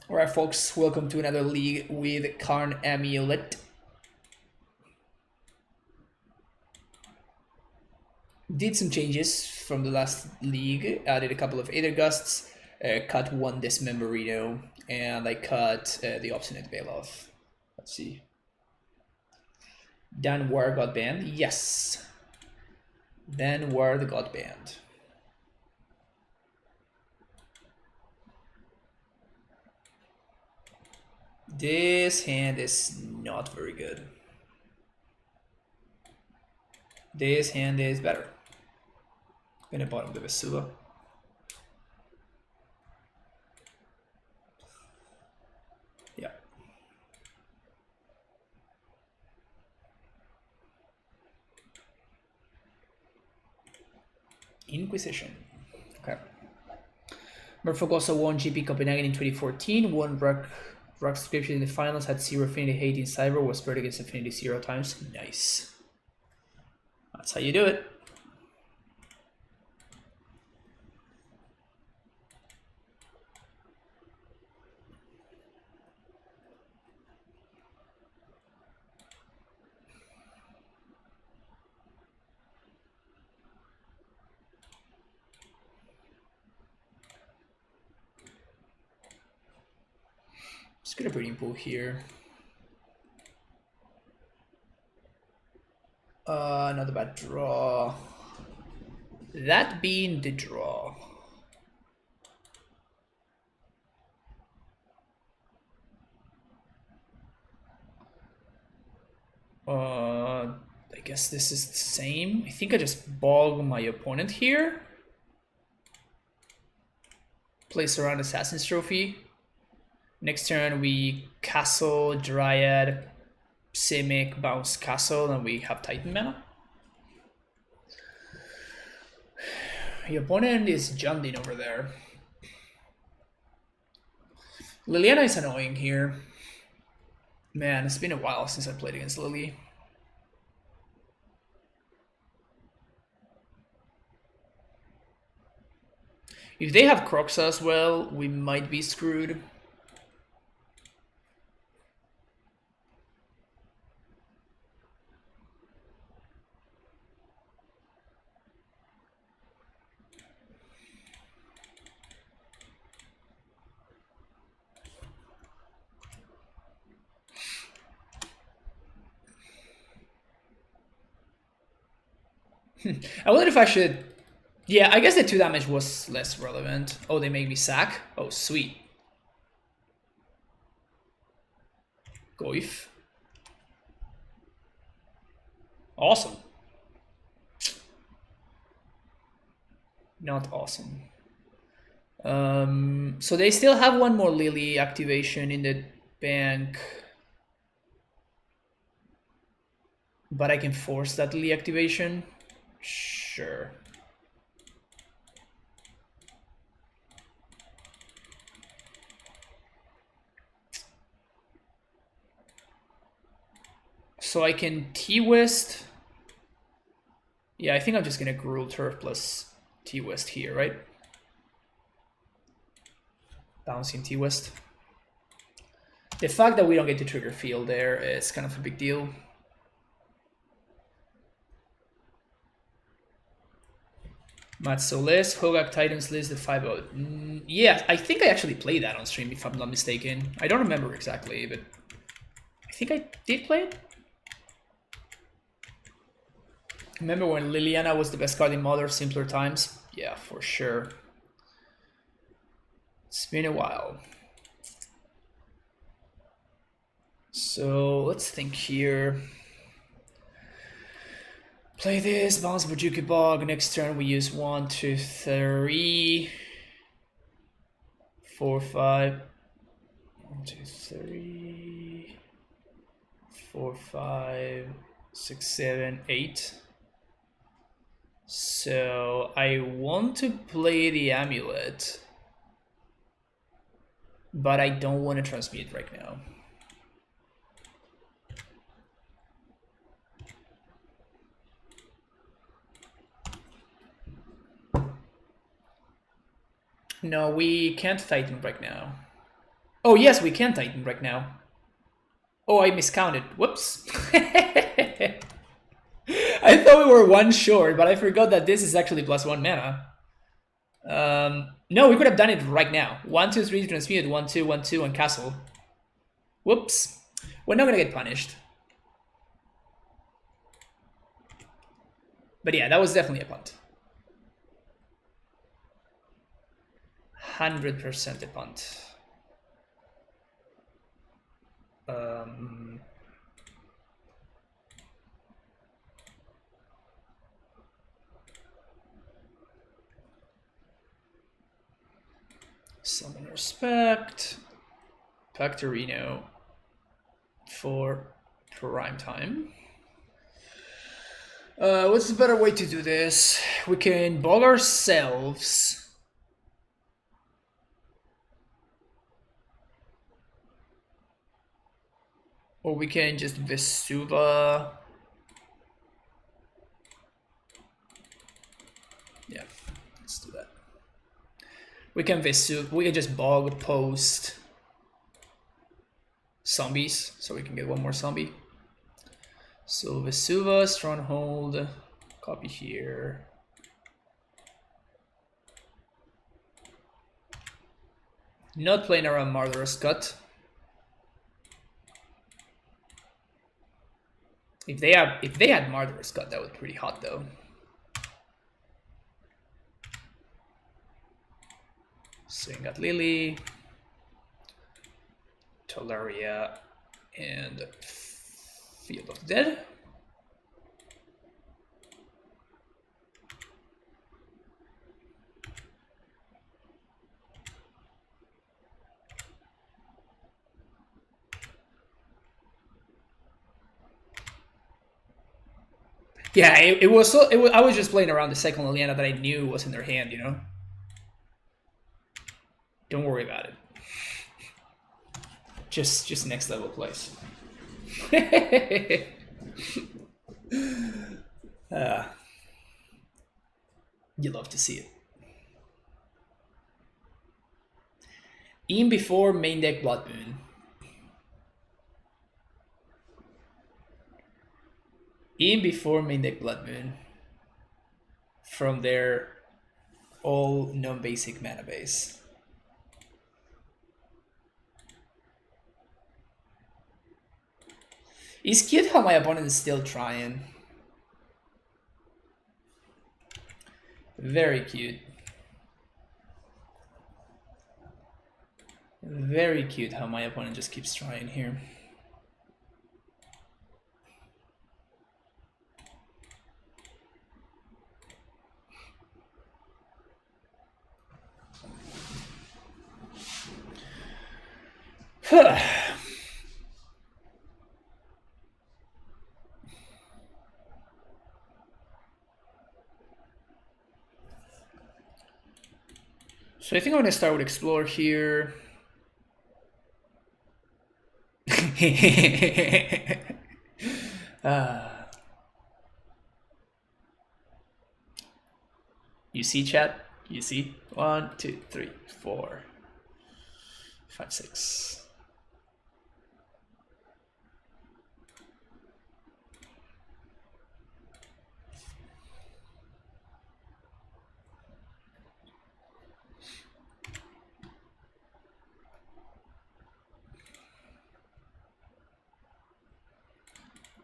Alright folks, welcome to another league with Karn Amulet. Did some changes from the last league, added a couple of Aether Gusts, cut one Dismemberino, and I cut the Obstinate Veil off. Let's see. Dan War got banned? Yes. Dan War got banned. This hand is not very good. This hand is better. Gonna bottom the Vesula. Yeah. Inquisition. Okay. Merfolk also won GP Copenhagen in 2014, won Rock Subscription in the finals, had 0 Affinity Hate in Cyber, was paired against Affinity 0 times. Nice. That's how you do it. Just gonna breeding pool here. Not a bad draw. That being the draw. I guess this is the same. I think I just bog my opponent here. Place around Assassin's Trophy. Next turn we Castle, Dryad, Simic, bounce Castle, and we have Titan mana. Your opponent is Jundin over there. Liliana is annoying here. Man, it's been a while since I played against Lily. If they have Croxa as well, we might be screwed. I wonder if I should... Yeah, I guess the 2 damage was less relevant. Oh, they make me sack? Oh, sweet. Goif. Awesome. Not awesome. So they still have one more Lily activation in the bank. But I can force that Lily activation. Sure. So I can T-West. Yeah, I think I'm just gonna Gruul Turf plus T-West here, right? Bouncing T-West. The fact that we don't get to trigger field there is kind of a big deal. Matsoles, Hogak Titans list the 5-0. Yeah, I think I actually played that on stream if I'm not mistaken. I don't remember exactly, but I think I did play it. Remember when Liliana was the best card in Modern Simpler Times? Yeah, for sure. It's been a while. So let's think here. Play this, bounce Bojuki Bog. Next turn we use 1, 2, 3, 4, 5. 1, 2, 3, 4, 5, 6, 7, 8. So I want to play the Amulet, but I don't want to transmute right now. No, we can't Titan right now. Oh yes, we can Titan right now. Oh, I miscounted. Whoops. I thought we were one short, but I forgot that this is actually +1 mana. No, we could have done it right now. 1, 2, 3 transmute, 1, 2, 1, 2, and castle. Whoops. We're not gonna get punished. But yeah, that was definitely a punt. 100% a punt. Summon Respect. Factorino for prime time. What's the better way to do this? We can bog ourselves. Or we can just Vesuva. Yeah, let's do that. We can Vesuva. We can just bog post zombies, so we can get one more zombie. So Vesuva, Stronghold, copy here. Not playing around Murderous Cut. If they had Murderous Cut, that would be pretty hot though. So you got Lily, Talaria, and Field of the Dead. Yeah, it was. I was just playing around the second Liliana that I knew was in their hand, you know. Don't worry about it. Just next level plays. You love to see it. In before main deck Blood Moon. In before main deck Blood Moon. From their all non-basic mana base. It's cute how my opponent is still trying. Very cute. Very cute how my opponent just keeps trying here. So I think I'm gonna start with Explore here. You see, chat? You see? 1, 2, 3, 4, 5, 6.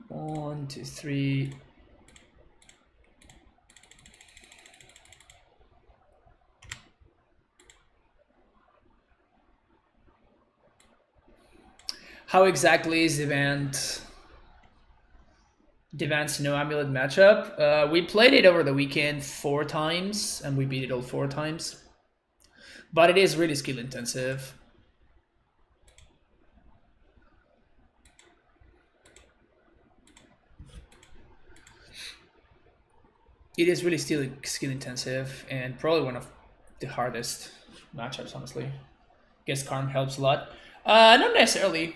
One, two, three. How exactly is the Advanced No Amulet matchup? We played it over the weekend 4 times, and we beat it all 4 times. But it is really skill intensive. It is really still skill intensive, and probably one of the hardest matchups, honestly. Guess Karn helps a lot. Not necessarily.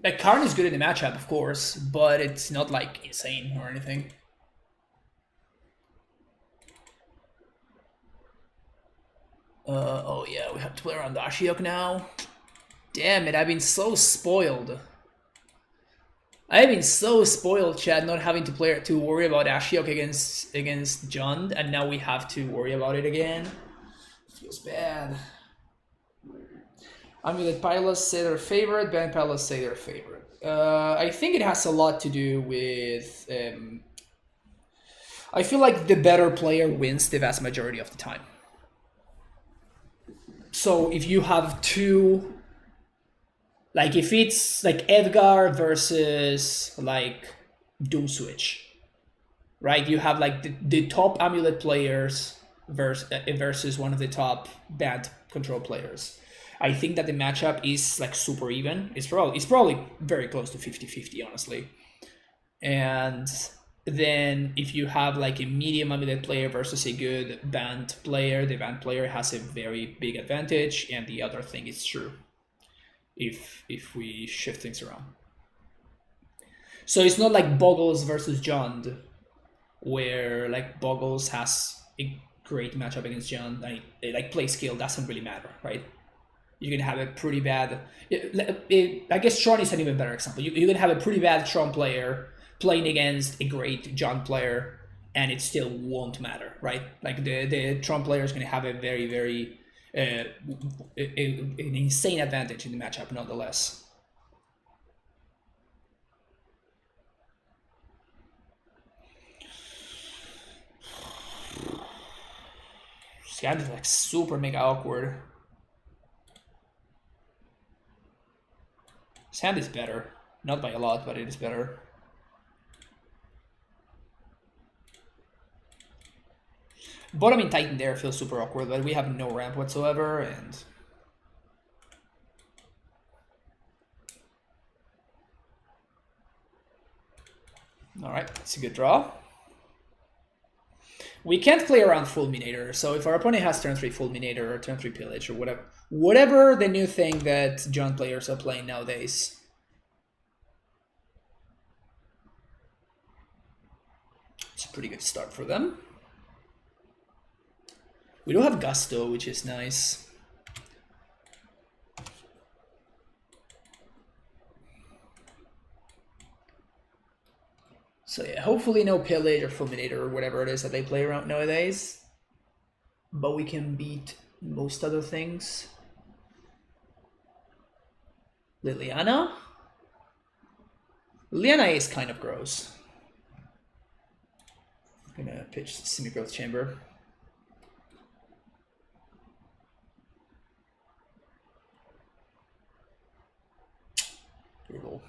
Like, Karn is good in the matchup, of course, but it's not like insane or anything. Oh yeah, we have to play around Ashiok now. Damn it, I've been so spoiled. I've been so spoiled, Chad, not having to worry about Ashiok against John, and now we have to worry about it again. Feels bad. Amulet pilots say their favorite, band pilots say their favorite. I think it has a lot to do with. I feel like the better player wins the vast majority of the time. So if you have two, like if it's like Edgar versus like Doom Switch, right? You have like the top Amulet players versus one of the top band control players. I think that the matchup is like super even. It's probably very close to 50-50, honestly. And then if you have like a medium Amulet player versus a good band player, the band player has a very big advantage, and the other thing is true if we shift things around. So it's not like Boggles versus Jund, where like Boggles has a great matchup against Jund. Like play skill doesn't really matter, right? You're gonna have a pretty bad. I guess Tron is an even better example. You're gonna have a pretty bad Tron player playing against a great John player, and it still won't matter, right? Like the Tron player is gonna have a very an insane advantage in the matchup, nonetheless. This guy is like super mega awkward. His hand is better. Not by a lot, but it is better. Bottom in Titan there feels super awkward, but we have no ramp whatsoever, and... Alright, it's a good draw. We can't play around Fulminator, so if our opponent has turn 3 Fulminator or turn 3 Pillage or whatever the new thing that John players are playing nowadays. It's a pretty good start for them. We do have Gusto, which is nice. So yeah, hopefully no Pillage or Fulminator or whatever it is that they play around nowadays. But we can beat most other things. Liliana? Liliana is kind of gross. I'm gonna pitch Simic Growth Chamber. Brutal.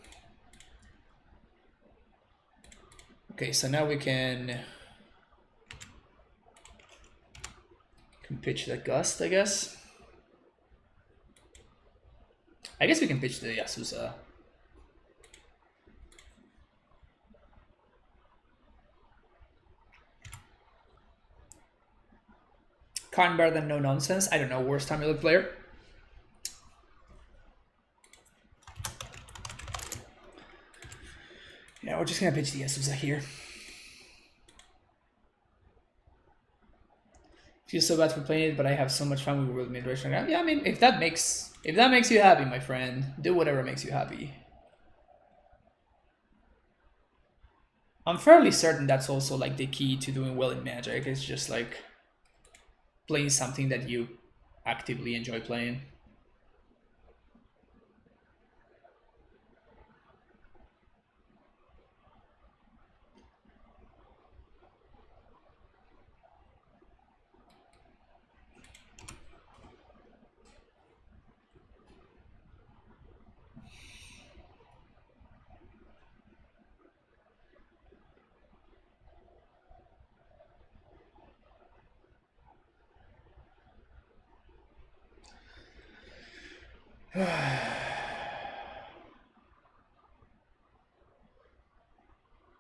Okay, so now we can pitch the Gust, I guess. I guess we can pitch the Yasusa. Karn better than no nonsense. I don't know, worst Amulet player. Yeah, we're just gonna pitch the Yasusa here. Feels so bad for playing it, but I have so much fun with World Midration. Yeah, I mean, if that makes you happy, my friend, do whatever makes you happy. I'm fairly certain that's also like the key to doing well in Magic. It's just like playing something that you actively enjoy playing.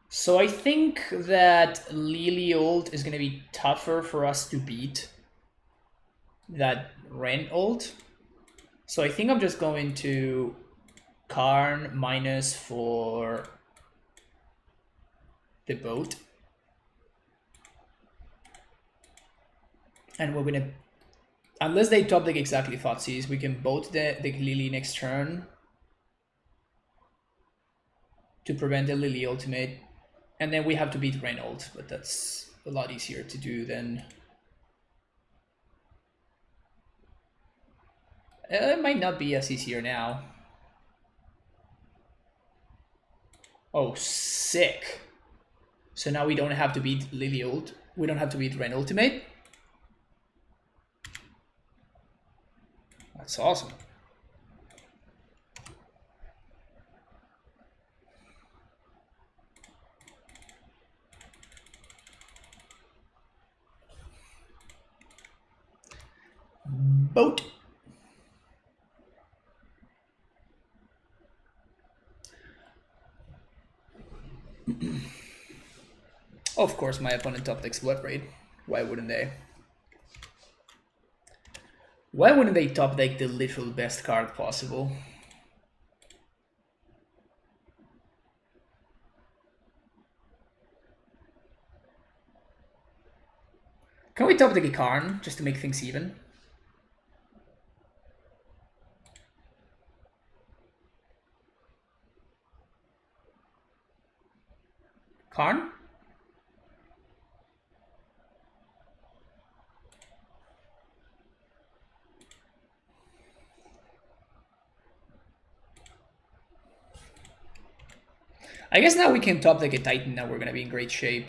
So I think that Lily ult is going to be tougher for us to beat that Ren ult. So I think I'm just going to Karn minus for the boat. And we're going to... Unless they top deck exactly Thoughtseize, we can both the Lily next turn to prevent the Lily ultimate. And then we have to beat Reynolds, but that's a lot easier to do than... It might not be as easier now. Oh, sick. So now we don't have to beat Lily ult. We don't have to beat Ren ultimate. That's awesome. Boat. Of course, my opponent top decks Blood Raid. Why wouldn't they? Why wouldn't they top deck the literal best card possible? Can we top deck a Karn just to make things even? Karn? I guess now we can top deck a Titan. Now we're gonna be in great shape.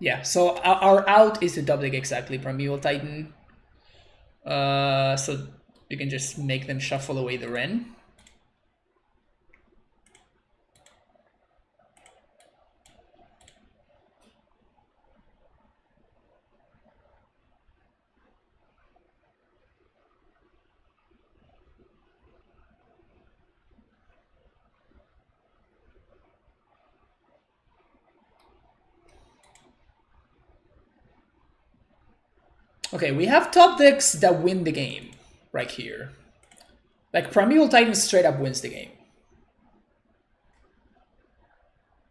Yeah, so our out is to top deck exactly Primeval Titan. So you can just make them shuffle away the Ren. Okay, we have top decks that win the game right here. Like Primeval Titan straight up wins the game.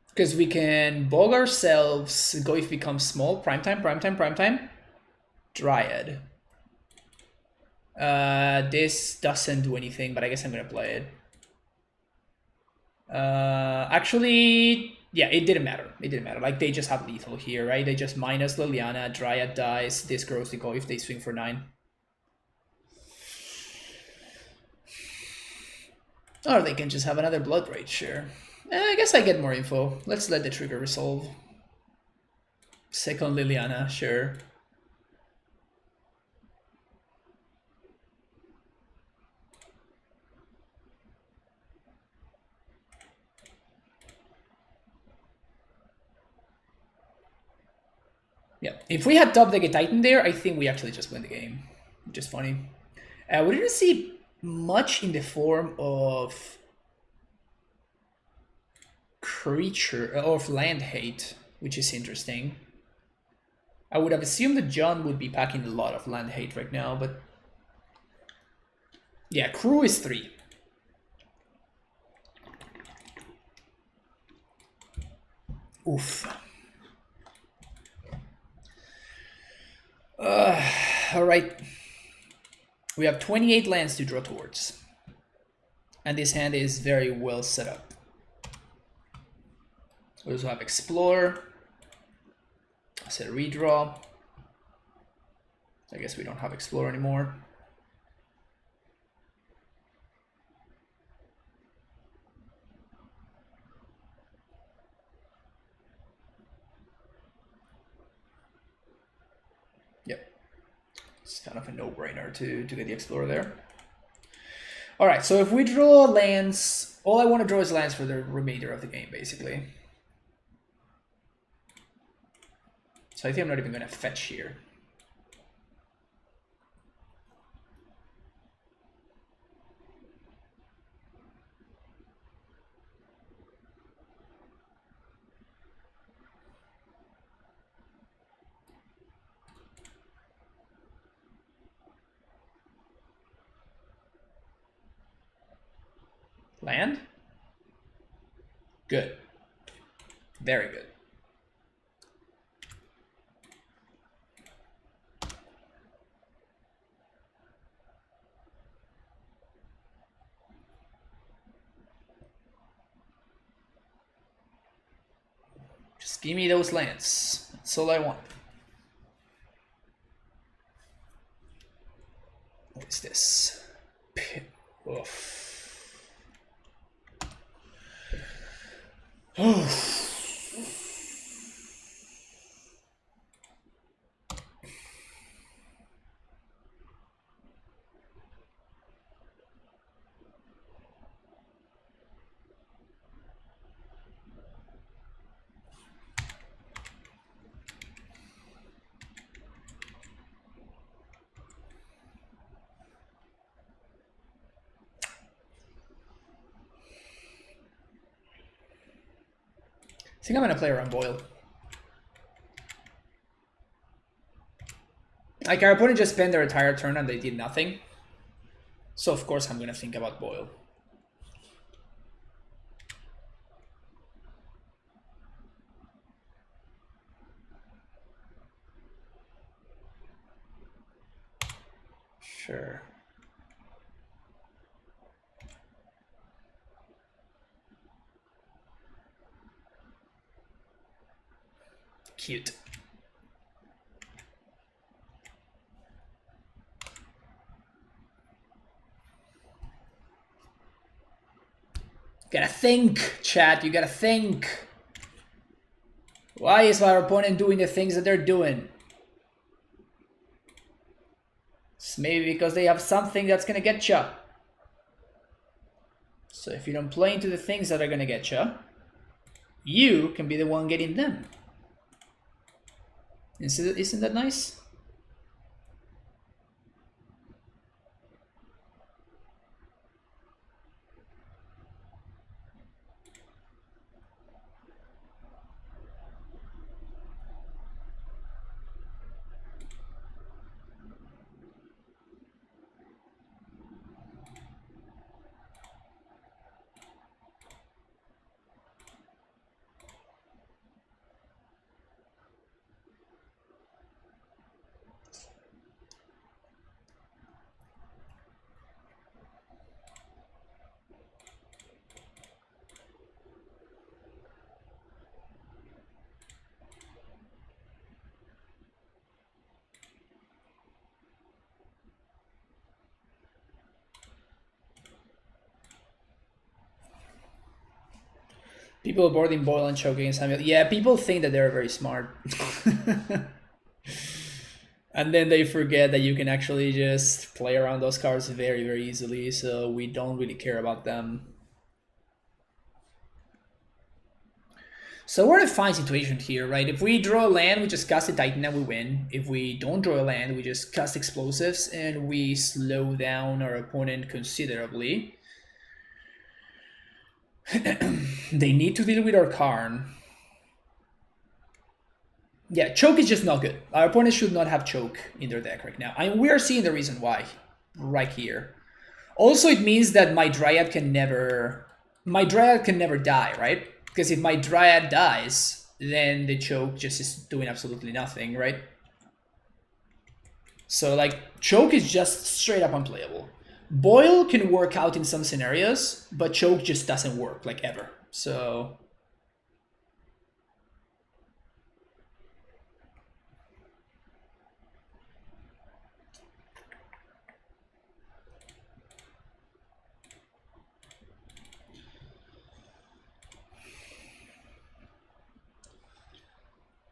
Because we can bog ourselves, go if becomes small, primetime, primetime, primetime, Dryad. This doesn't do anything, but I guess I'm gonna play it. Actually, yeah, it didn't matter. It didn't matter. Like, they just have lethal here, right? They just minus Liliana, Dryad dies, this grows the go if they swing for 9. Or they can just have another Blood Rage, sure. I guess I get more info. Let's let the trigger resolve. Second Liliana, sure. Yeah, if we had top deck a Titan there, I think we actually just win the game. Which is funny. We didn't see much in the form of creature of land hate, which is interesting. I would have assumed that John would be packing a lot of land hate right now, but yeah, crew is 3. Oof. All right. We have 28 lands to draw towards. And this hand is very well set up. We also have Explore. I said redraw. I guess we don't have Explore anymore. Yep. It's kind of a no-brainer to get the Explorer there. All right, so if we draw lands, all I want to draw is lands for the remainder of the game, basically. So I think I'm not even going to fetch here. Land? Good. Very good. give me those lands. That's all I want. What is this? Oof. Oh. I think I'm gonna play around Boil. Like, our opponent just spent their entire turn and they did nothing. So of course I'm gonna think about Boil. Sure. Cute. Gotta think, chat. You gotta think. Why is our opponent doing the things that they're doing? It's maybe because they have something that's gonna get you. So if you don't play into the things that are gonna get you, you can be the one getting them. Isn't that nice? People boarding Boil and choking Samuel. Yeah, people think that they're very smart. And then they forget that you can actually just play around those cards very, very easily, so we don't really care about them. So we're in a fine situation here, right? If we draw a land, we just cast a Titan and we win. If we don't draw a land, we just cast explosives and we slow down our opponent considerably. They need to deal with our Karn. Yeah, choke is just not good. Our opponent should not have choke in their deck right now. And we're seeing the reason why right here. Also, it means that my Dryad can never die, right? Because if my Dryad dies, then the choke just is doing absolutely nothing, right? So like, choke is just straight up unplayable. Boil can work out in some scenarios, but choke just doesn't work, like, ever. So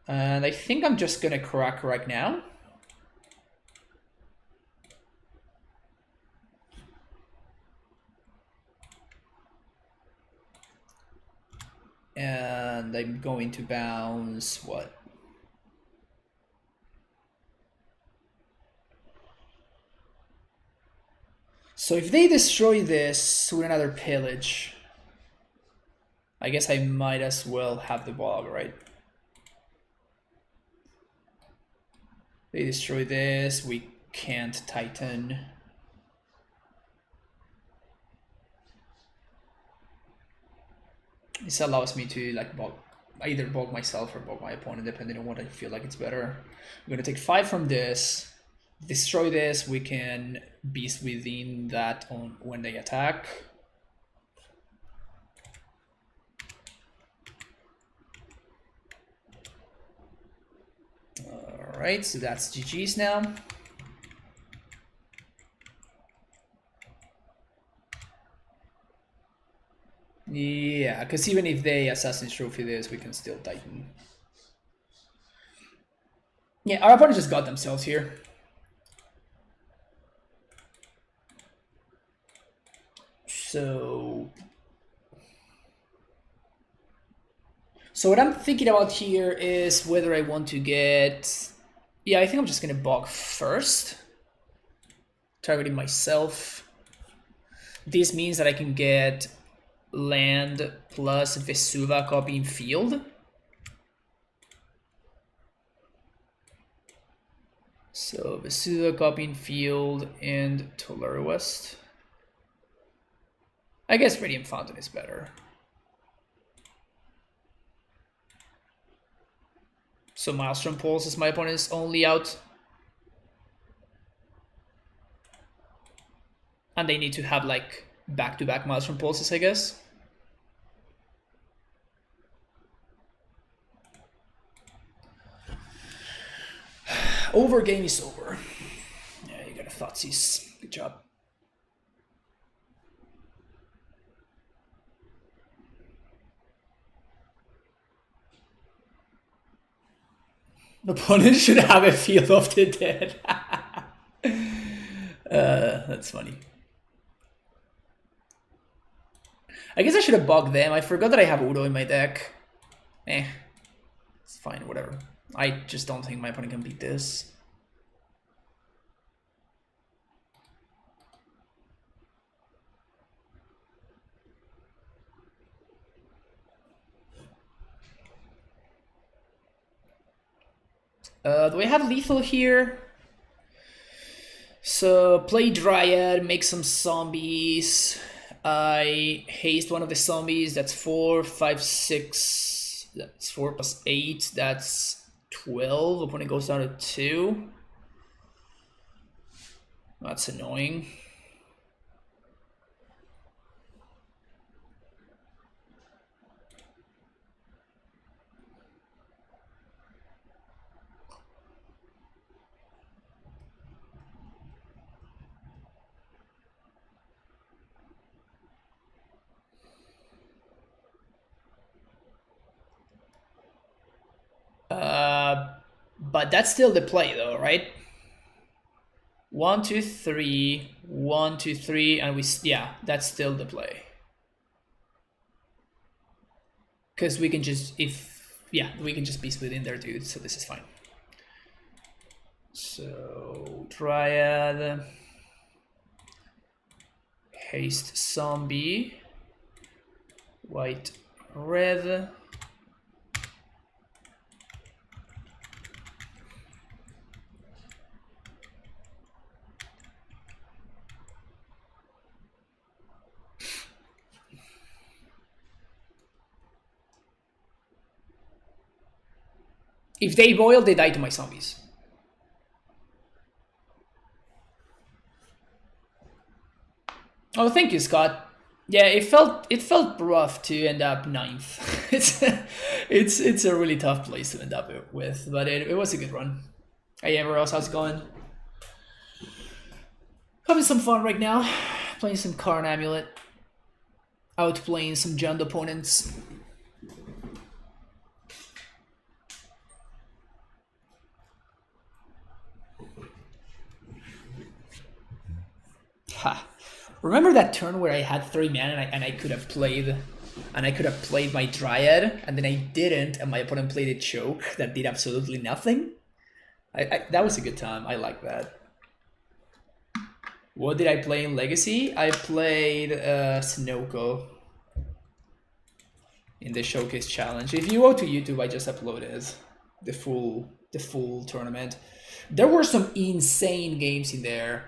and I think I'm just gonna crack right now. And I'm going to bounce what? So if they destroy this with another pillage, I guess I might as well have the bog, right? They destroy this, we can't Titan. This allows me to like either bog myself or bog my opponent, depending on what I feel like it's better. I'm gonna take 5 from this, destroy this, we can beast within that on when they attack. right? So that's GG's now. Yeah, because even if they Assassin's Trophy this, we can still Titan. Yeah, our opponent just got themselves here. So what I'm thinking about here is whether I want to get... Yeah, I think I'm just going to bog first. Targeting myself. This means that I can get land plus Vesuva copying field. So Vesuva copying field and Lurrus. I guess Radiant Fountain is better. So Maelstrom Pulse is my opponent's only out. And they need to have like back-to-back Maelstrom Pulses, I guess. Over game is over. Yeah, you got a Thoughtseize. Good job. The opponent should have a Field of the Dead. That's funny. I guess I should have bogged them. I forgot that I have Udo in my deck. It's fine, whatever. I just don't think my opponent can beat this. Do I have lethal here? So play Dryad, make some zombies. I haste one of the zombies. That's 4, 5, 6. That's 4 plus 8. That's 12. Opponent goes down to 2. That's annoying. But that's still the play though, right? 1, 2, 3, 1, 2, 3, and yeah, that's still the play. Because we can just, we can just beast within there, dude, so this is fine. So, Dryad, haste zombie, white, red. If they boil, they die to my zombies. Oh, thank you, Scott. Yeah, it felt rough to end up 9th. it's a really tough place to end up with, but it was a good run. Hey, everyone else, how's it going? Having some fun right now. Playing some Karn Amulet. Outplaying some Jund opponents. Ha. Remember that turn where I had 3 mana and I could have played my Dryad, and then I didn't, and my opponent played a choke that did absolutely nothing? That was a good time. I like that. What did I play in Legacy? I played Sunoco in the Showcase Challenge. If you go to YouTube, I just uploaded the full tournament. There were some insane games in there.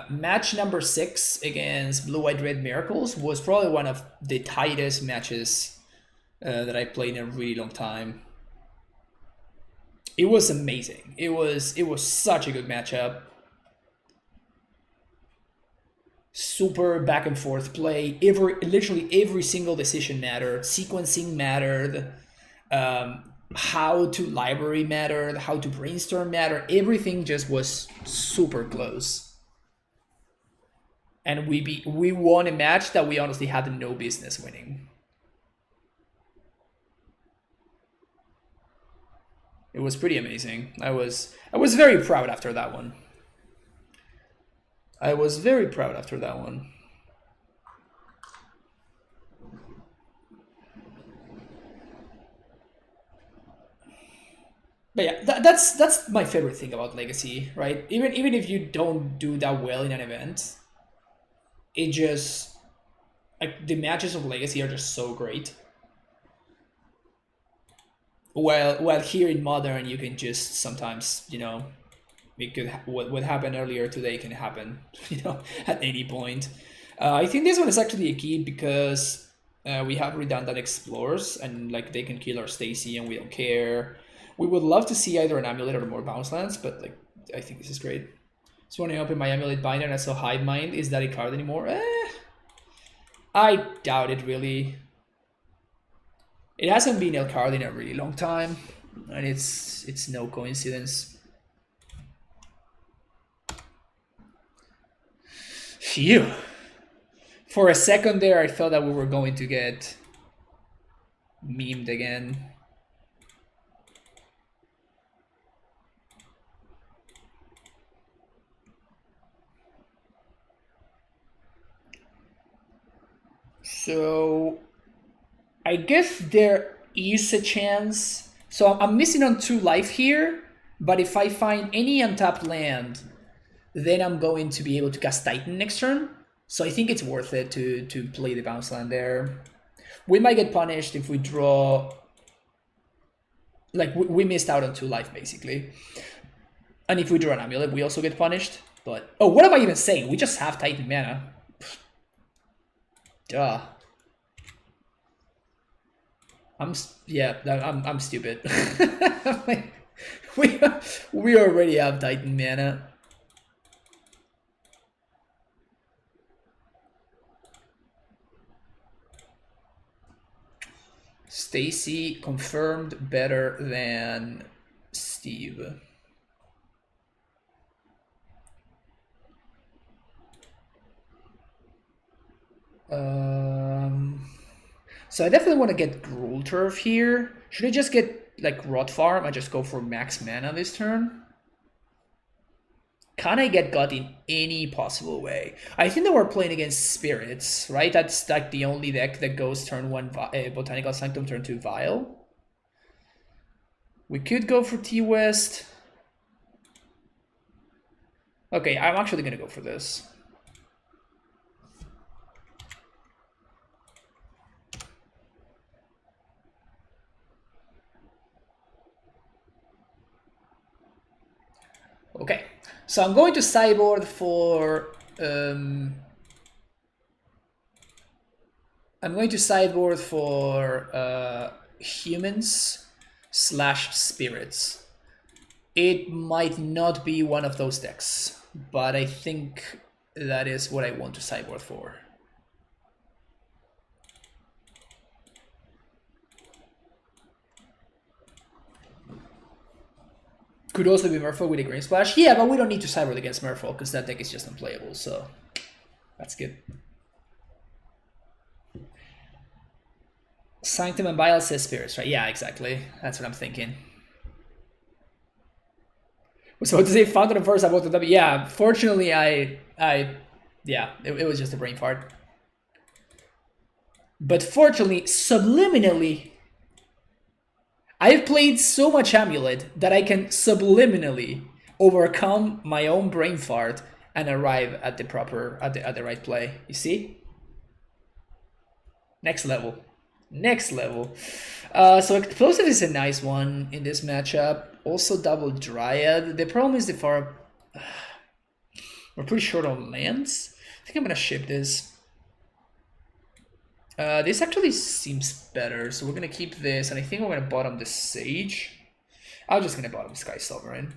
Match number 6 against Blue White Red Miracles was probably one of the tightest matches that I played in a really long time. It was amazing. It was such a good matchup. Super back and forth play. Literally every single decision mattered. Sequencing mattered. how to library mattered, how to brainstorm mattered. Everything just was super close. And we won a match that we honestly had no business winning. It was pretty amazing. I was very proud after that one. I was very proud after that one. But yeah, that's my favorite thing about Legacy, right? Even if you don't do that well in an event, it just like the matches of Legacy are just so great. While here in Modern, you can just sometimes, you know, it could what happened earlier today can happen, you know, at any point. I think this one is actually a key because we have redundant explorers and like they can kill our Stacy and we don't care. We would love to see either an amulet or more bounce lands, but like I think this is great. So when I open my amulet binder and I saw Hive Mind, is that a card anymore? I doubt it really. It hasn't been a card in a really long time, and it's no coincidence. Phew. For a second there, I thought that we were going to get memed again. So I guess there is a chance. So I'm missing on 2 life here, but if I find any untapped land, then I'm going to be able to cast Titan next turn. So I think it's worth it to play the bounce land there. We might get punished if we draw... Like, we missed out on 2 life, basically. And if we draw an amulet, we also get punished. But... Oh, what am I even saying? We just have Titan mana. Duh. I'm stupid. we already have Titan mana. Stacy confirmed better than Steve. So I definitely want to get Gruul Turf here. Should I just get like Rot Farm and just go for max mana this turn? Can I get gut in any possible way? I think that we're playing against Spirits, right? That's like the only deck that goes turn 1 Botanical Sanctum, turn 2 Vial. We could go for T-West. Okay, I'm actually going to go for this. Okay, so I'm going to sideboard for... I'm going to sideboard for humans / spirits. It might not be one of those decks, but I think that is what I want to sideboard for. Could also be Merfolk with a Green Splash. Yeah, but we don't need to sideboard against Merfolk because that deck is just unplayable, so that's good. Sanctum and Bile says Spirits, right? Yeah, exactly. That's what I'm thinking. So to say Fountain of Force, I voted W. Yeah, fortunately, yeah, it was just a brain fart. But fortunately, subliminally, I've played so much Amulet that I can subliminally overcome my own brain fart and arrive at the proper, at the right play. You see? Next level. Next level. So Explosive is a nice one in this matchup. Also double Dryad. The problem is the far... We're pretty short on lands. I think I'm gonna ship this. This actually seems better, so we're gonna keep this, and I think we're gonna bottom the Sage. I'm just gonna bottom Sky Sovereign.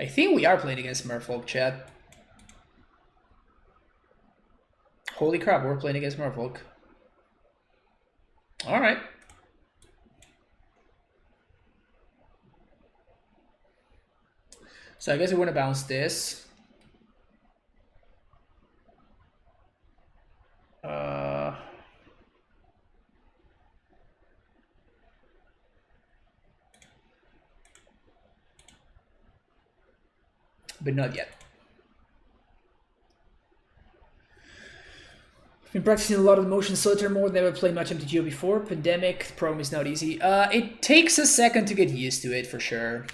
I think we are playing against Merfolk, chat. Holy crap, we're playing against Merfolk. Alright. So I guess we want to bounce this. But not yet. I've been practicing a lot of motion solitaire mode, never played much MTGO before. Pandemic, the program is not easy. It takes a second to get used to it, for sure.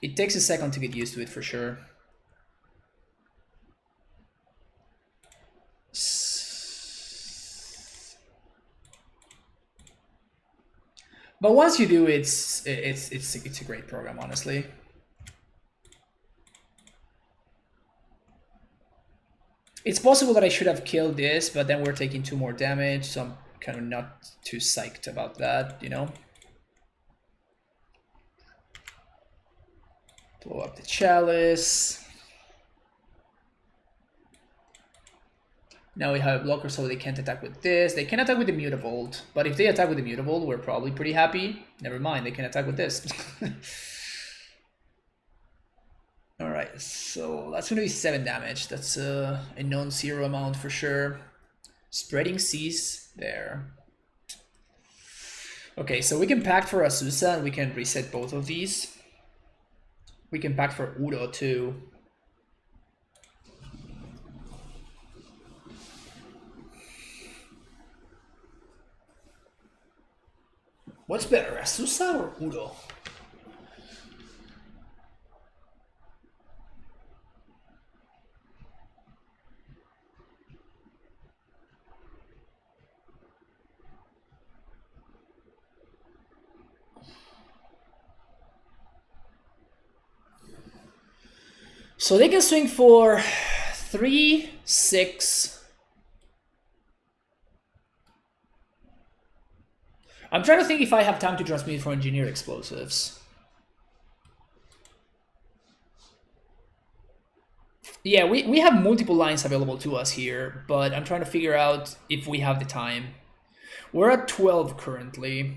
It takes a second to get used to it, for sure. But once you do, it's a great program, honestly. It's possible that I should have killed this, but then we're taking 2 more damage, so I'm kind of not too psyched about that, you know? Blow up the chalice. Now we have a blocker, so they can't attack with this. They can attack with the Mutavault, but if they attack with the Mutavault, we're probably pretty happy. Never mind, they can attack with this. Alright, so that's going to be 7 damage. That's a non-zero amount for sure. Spreading Seas there. Okay, so we can pact for Azusa and we can reset both of these. We can pact for Udo too. What's better, Azusa or Udo? So they can swing for 3, 6. I'm trying to think if I have time to transmute for engineer explosives. Yeah, we have multiple lines available to us here, but I'm trying to figure out if we have the time. We're at 12 currently.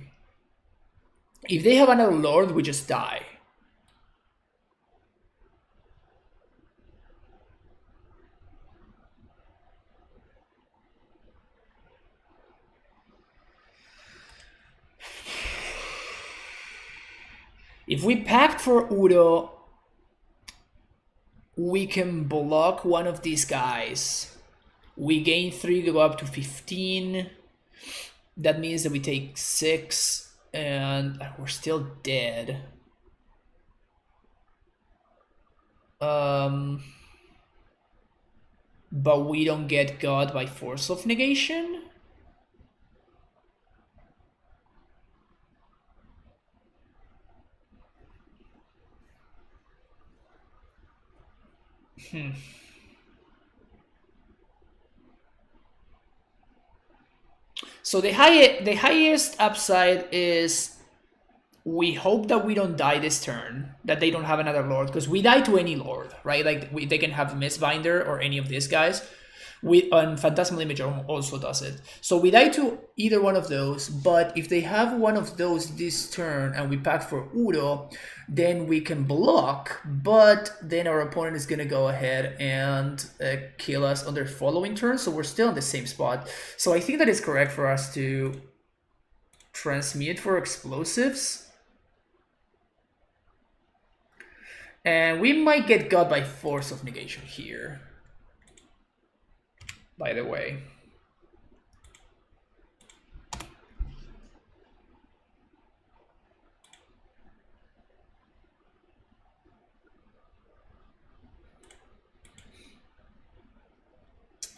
If they have another Lord, we just die. If we pact for Udo, we can block one of these guys. We gain 3 to go up to 15. That means that we take 6 and we're still dead. But we don't get God by force of negation. So the highest upside is we hope that we don't die this turn, that they don't have another Lord, because we die to any Lord, right? Like they can have Mistbinder or any of these guys. Phantasmal Image also does it. So we die to either one of those, but if they have one of those this turn and we pact for Udo, then we can block, but then our opponent is going to go ahead and kill us on their following turn, so we're still in the same spot. So I think that it's correct for us to transmute for explosives. And we might get God by force of negation here, by the way.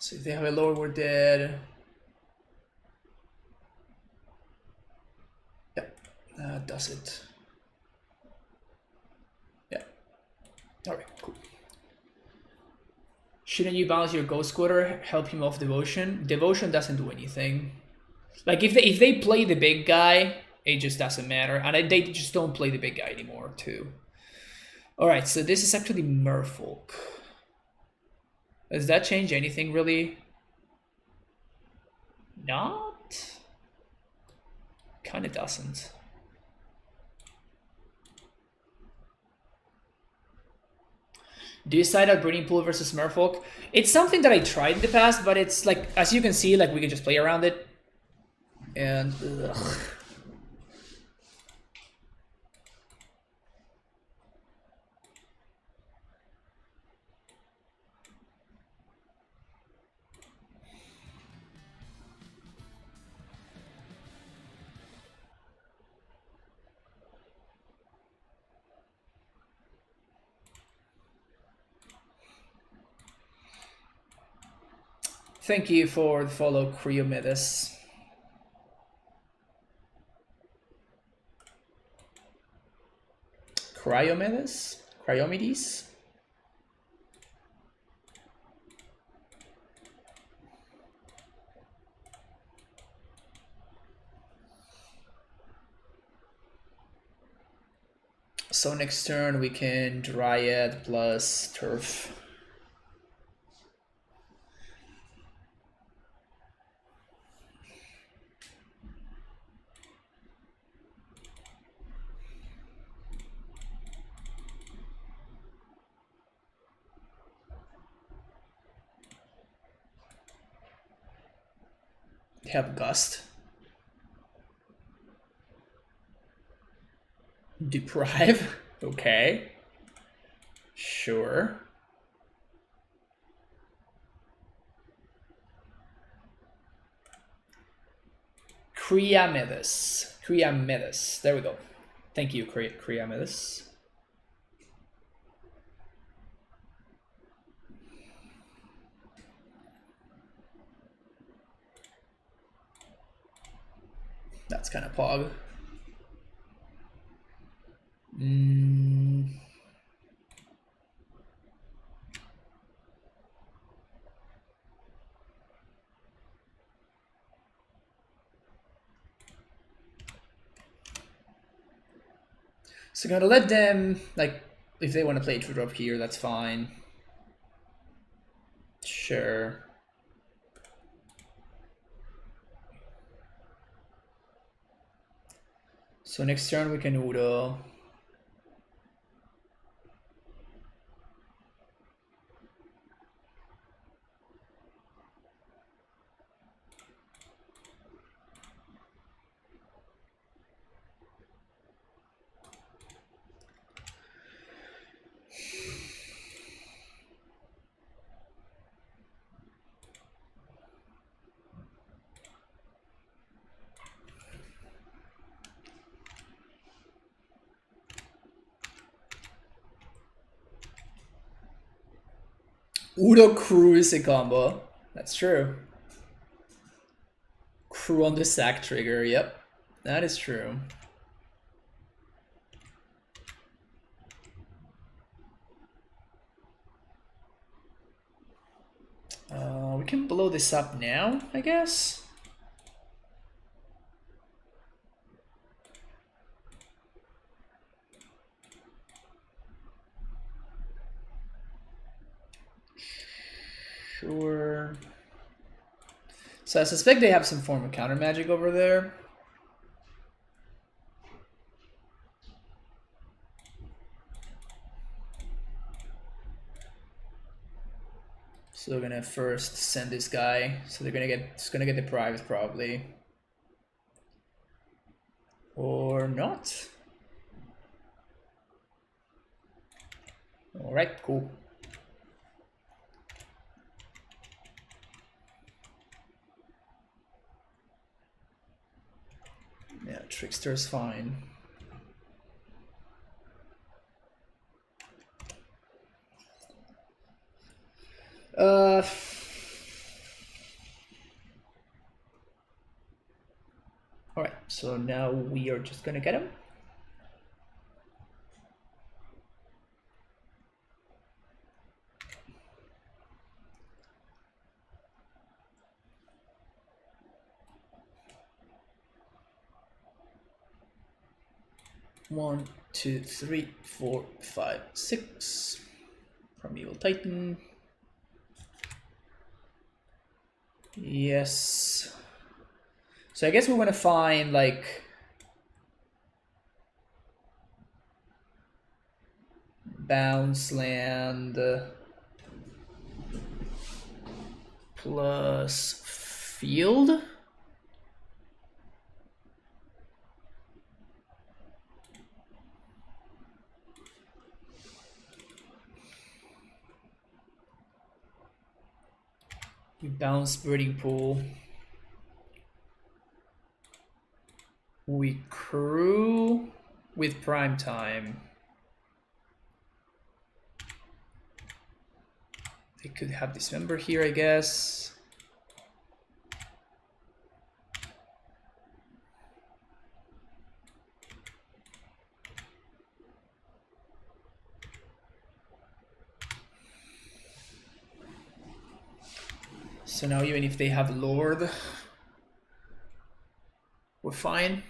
So if they have a Lord, we're dead. Yeah, that does it. Yeah. Alright, cool. Shouldn't you balance your Ghost Squitter, help him off Devotion? Devotion doesn't do anything. Like if they play the big guy, it just doesn't matter. And they just don't play the big guy anymore too. Alright, so this is actually Merfolk. Does that change anything really? Not? Kinda doesn't. Do you side out Breeding Pool versus Merfolk? It's something that I tried in the past, but it's like, as you can see, like we can just play around it. And ugh. Thank you for the follow, Cryomedes. Cryomedes? Cryomedes? So next turn we can Dryad plus Turf. Have Gust. Deprive? Okay. Sure. Cryomedes. Cryomedes. There we go. Thank you, Cryomedes. That's kind of pog. So I'm gonna let them, like, if they want to play 2-drop here, that's fine. Sure. So next turn we can Udo. Udo Crew is a combo. That's true. Crew on the sack trigger, yep. That is true. We can blow this up now, I guess. Sure. So I suspect they have some form of counter magic over there. So they're gonna first send this guy. So they're gonna get deprived probably. Or not. Alright, cool. Yeah, Trickster's fine. Alright, so now we are just gonna get him. 1, 2, 3, 4, 5, 6. Primeval Titan. Yes. So I guess we're gonna find like bounce land plus field. We bounce Birding Pool. We crew with prime time. They could have Dismember here, I guess. So now even if they have Lord, we're fine.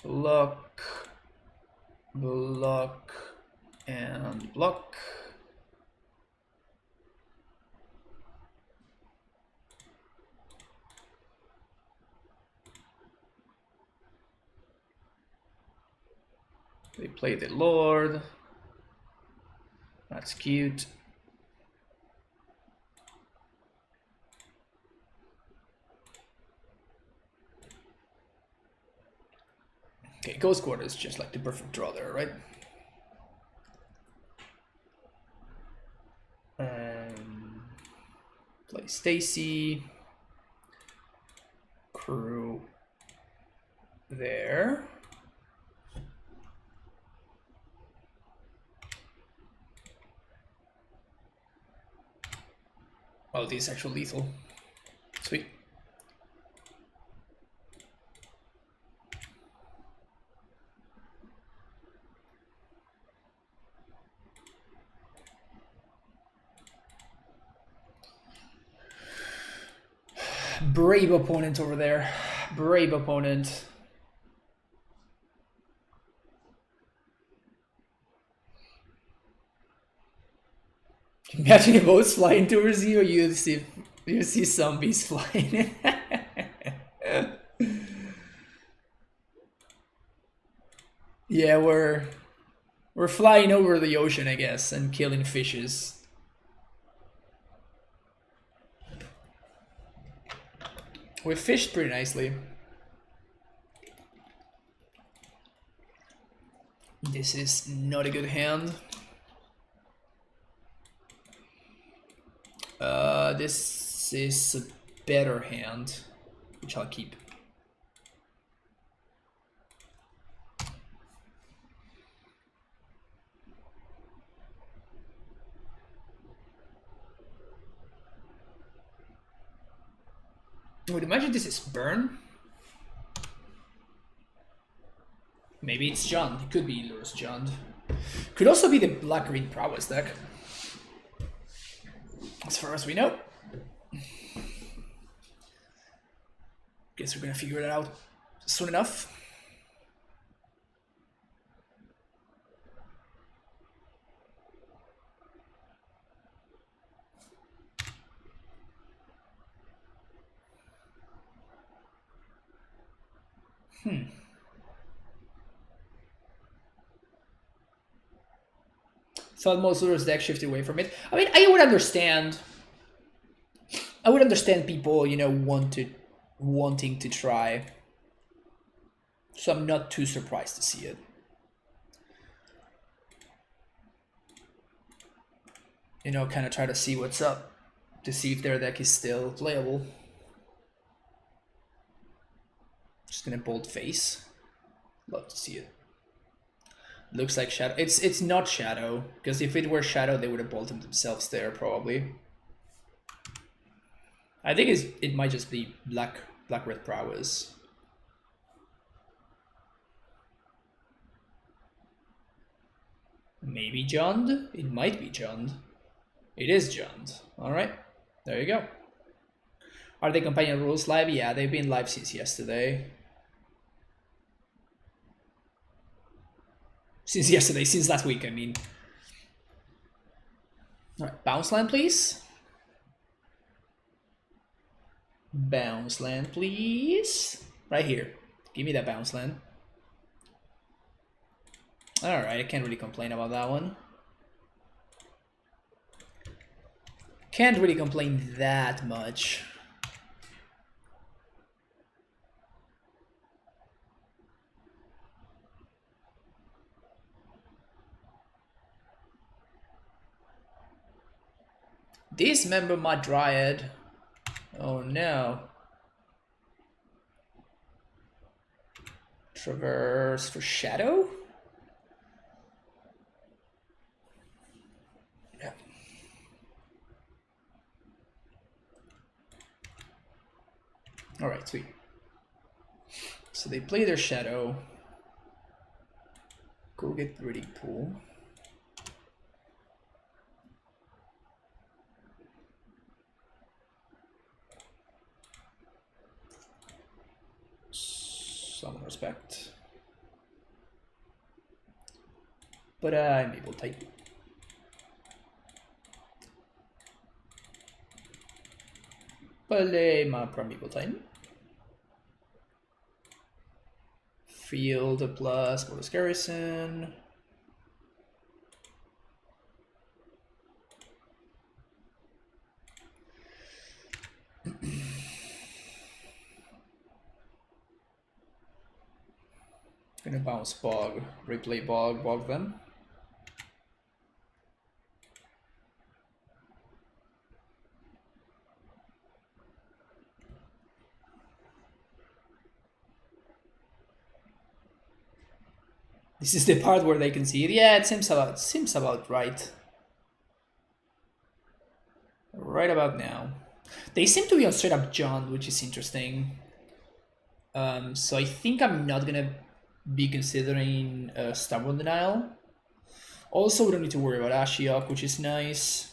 Block, block, and block. They play the Lord. That's cute. Okay, Ghost Quarter is just like the perfect draw there, right? Play Stacy. Crew there. Oh, this is actual lethal. Sweet. Brave opponent over there. Brave opponent. Imagine if boats flying towards you, you see zombies flying. Yeah, we're flying over the ocean, I guess, and killing fishes. We fished pretty nicely. This is not a good hand. This is a better hand, which I'll keep. I would imagine this is burn. Maybe it's John. It could be Lurrus John. Could also be the black-green prowess deck. As far as we know. Guess we're gonna figure it out soon enough. Thought most Lurrus deck shifted away from it. I mean, I would understand. I would understand people, you know, wanting to try. So I'm not too surprised to see it. You know, kind of try to see what's up, to see if their deck is still playable. Just gonna bold face. Love to see it. Looks like Shadow. It's not Shadow, because if it were Shadow, they would have bolted themselves there probably. I think it might just be black red prowess. Maybe Jund? It might be Jund. It is Jund. Alright, there you go. Are the companion rules live? Yeah, they've been live since yesterday. Since last week, I mean. Alright, bounce land, please. Bounce land, please. Right here. Give me that bounce land. Alright, I can't really complain about that one. Can't really complain that much. Dismember my Dryad. Oh no. Traverse for Shadow? Yeah. Alright, sweet. So they play their Shadow. Go get Reading Pool. Some respect. But I'm able to type. Play my Primeval Titan. Field plus bonus garrison. Gonna bounce Bog, replay Bog, Bog them. This is the part where they can see it. Yeah, it seems about right. Right about now. They seem to be on straight up Jund, which is interesting. So I think I'm not gonna be considering Stubborn Denial. Also, we don't need to worry about Ashiok, which is nice.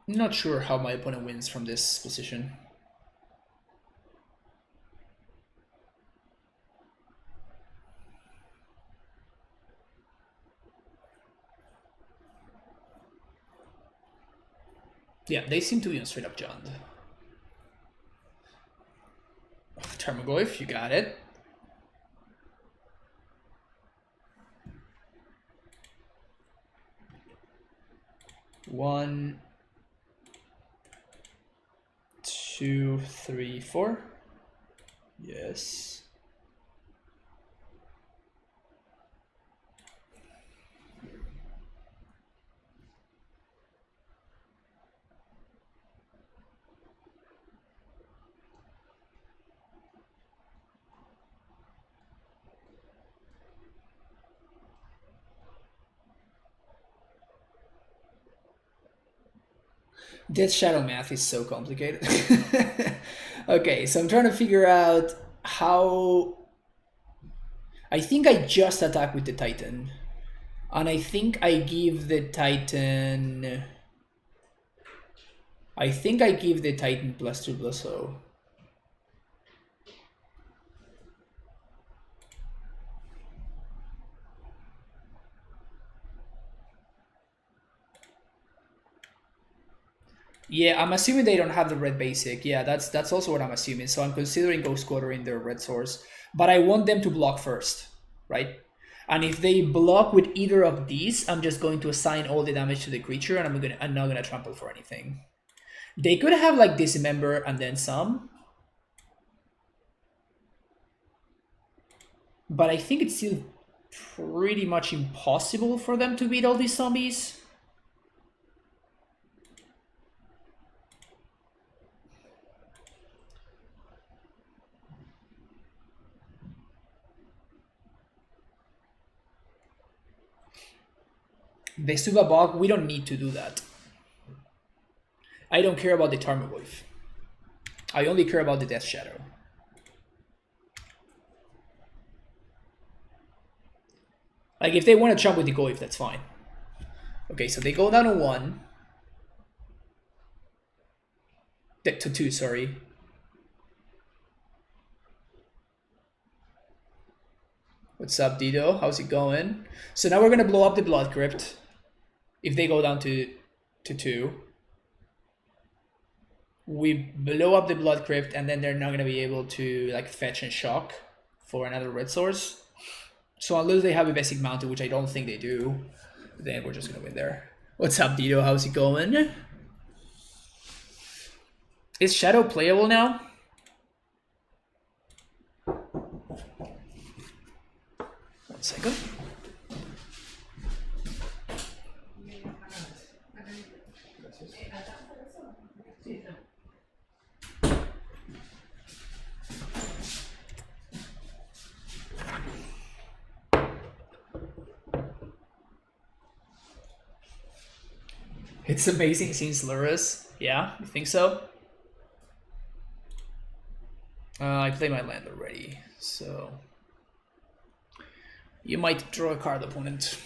Not sure how my opponent wins from this position. Yeah, they seem to be on straight up Jund. Tarmogoyf, you got it. One, 2, 3, 4. Yes. Death Shadow math is so complicated. Okay, so I'm trying to figure out how... I think I just attack with the Titan. And I think I give the Titan... I think I give the Titan +2/+0. Yeah, I'm assuming they don't have the red basic. Yeah, that's also what I'm assuming. So I'm considering Ghost Quarter in their red source. But I want them to block first, right? And if they block with either of these, I'm just going to assign all the damage to the creature, and I'm not gonna trample for anything. They could have like Dismember and then some. But I think it's still pretty much impossible for them to beat all these zombies. The Suba Bog, we don't need to do that. I don't care about the Tarmogoyf. I only care about the Death Shadow. Like, if they want to jump with the Goyf, that's fine. Okay, so they go down to 1. To 2, sorry. What's up, Dido? How's it going? So now we're going to blow up the Blood Crypt. If they go down to 2. We blow up the Blood Crypt, and then they're not going to be able to like fetch and shock for another red source. So unless they have a basic mountain, which I don't think they do, then we're just going to win there. What's up, Dido? How's it going? Is Shadow playable now? One second. It's amazing since Lurrus. Yeah, you think so? I play my land already, so you might draw a card, opponent.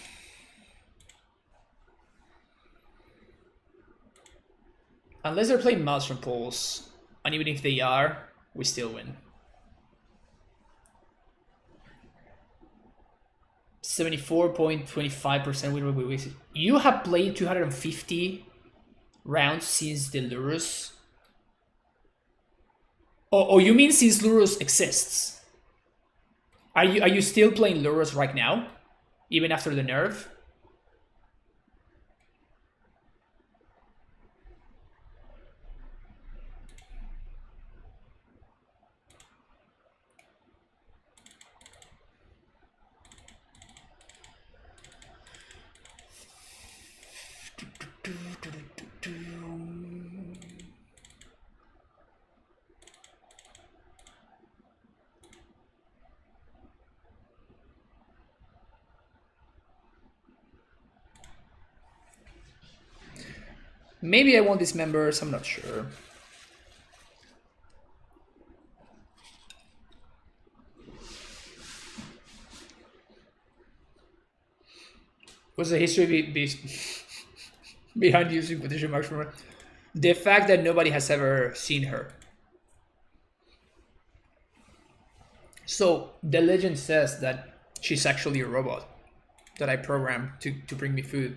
Unless they're playing Maelstrom Pulse, and even if they are, we still win. 74.25% win rate. You have played 250 rounds since the Lurrus. Oh, you mean since Lurrus exists? Are you still playing Lurrus right now, even after the nerf? Maybe I want these members, I'm not sure. What's the history behind using quotation marks from her? The fact that nobody has ever seen her. So the legend says that she's actually a robot that I programmed to bring me food.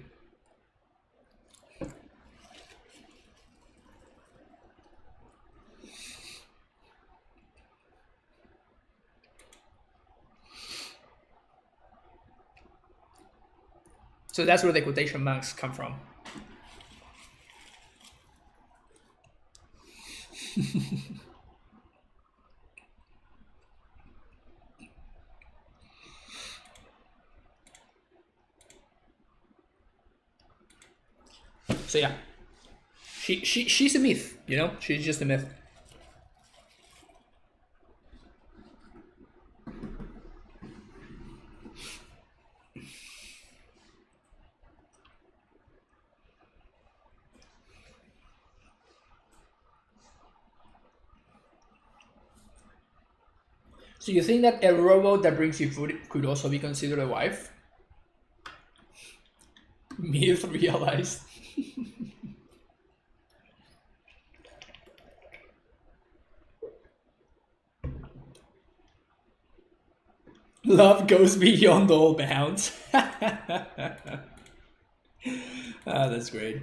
So that's where the quotation marks come from. So yeah, she's a myth, you know. She's just a myth. So you think that a robot that brings you food could also be considered a wife? Myth realized. Love goes beyond all bounds. That's great.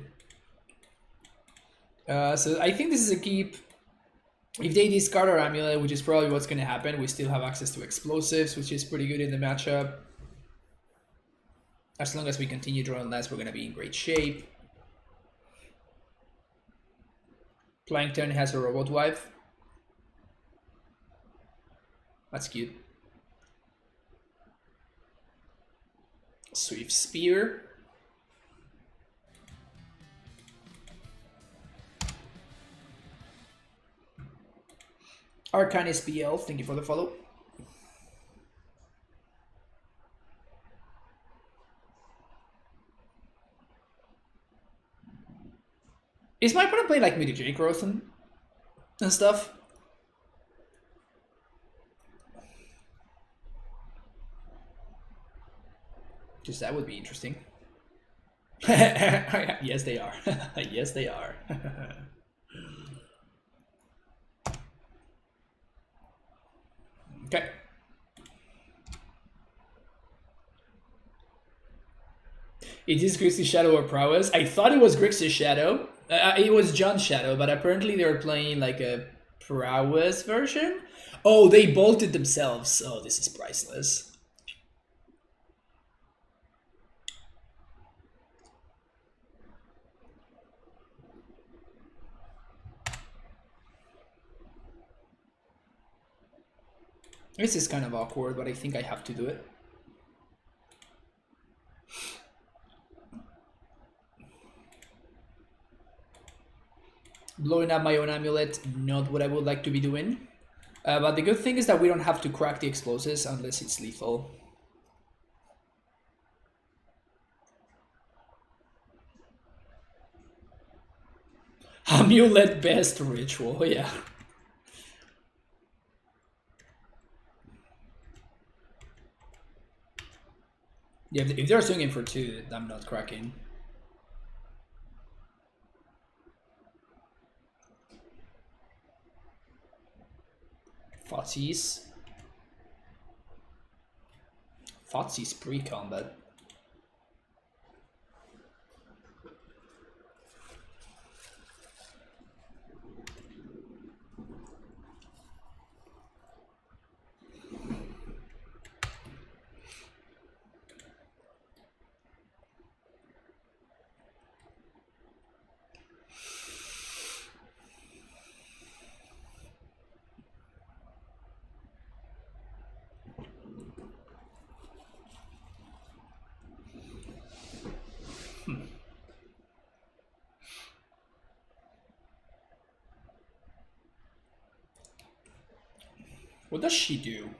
So I think this is a keep. If they discard our amulet, which is probably what's going to happen, we still have access to explosives, which is pretty good in the matchup. As long as we continue drawing less, we're going to be in great shape. Plankton has a robot wife. That's cute. Swift Spear. Arcane SPL, thank you for the follow. Is my opponent playing like Midi Growth and stuff? Because that would be interesting. Yes, they are. Yes, they are. Okay. It is Grixis Shadow or Prowess. I thought it was Grixis Shadow. It was John's Shadow, but apparently they're playing like a Prowess version. Oh, they bolted themselves. Oh, this is priceless. This is kind of awkward, but I think I have to do it. Blowing up my own amulet, not what I would like to be doing. But the good thing is that we don't have to crack the explosives unless it's lethal. Amulet best ritual, yeah. Yeah, if they're swinging for 2, I'm not cracking. Fotzies. Fotzies pre-combat. What does she do?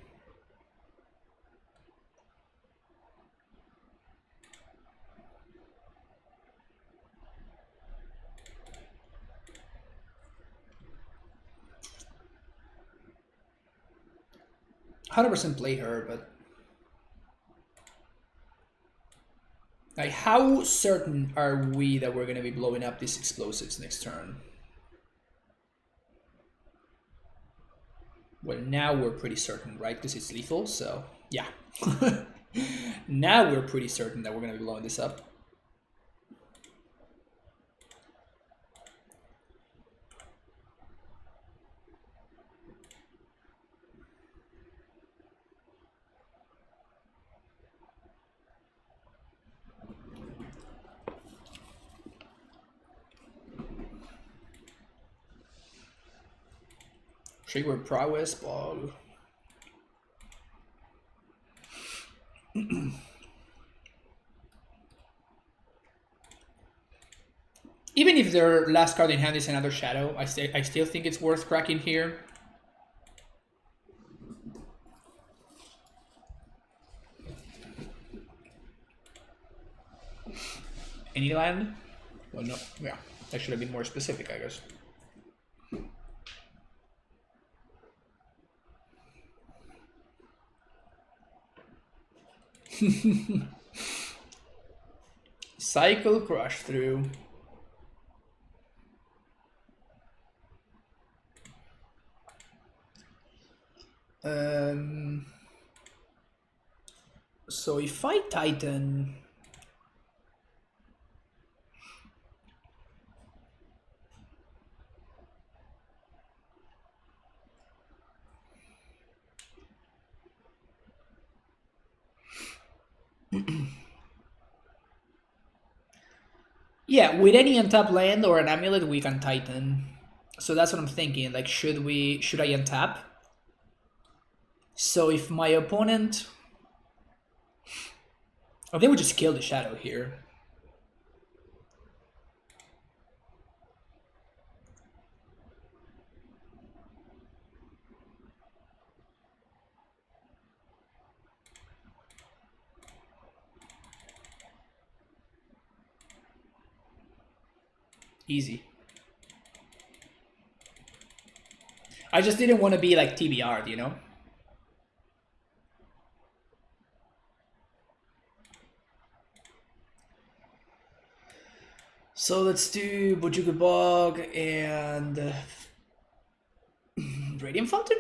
"100% play her, but like, how certain are we that we're gonna be blowing up these explosives next turn?" Well, now we're pretty certain, right? Because it's lethal, so yeah. Now we're pretty certain that we're gonna be blowing this up. Trigger Prowess Ball. Even if their last card in hand is another Shadow, I still think it's worth cracking here. Any land? Well, no. Yeah, I should have been more specific, I guess. Cycle Crush through. So if I Titan, yeah, with any untap land or an amulet, we can Titan. So that's what I'm thinking. Like, should I untap? So if my opponent I think we just kill the shadow here. Easy. I just didn't want to be like TBR'd, you know? So let's do Bojuka Bog and Radiant Fountain?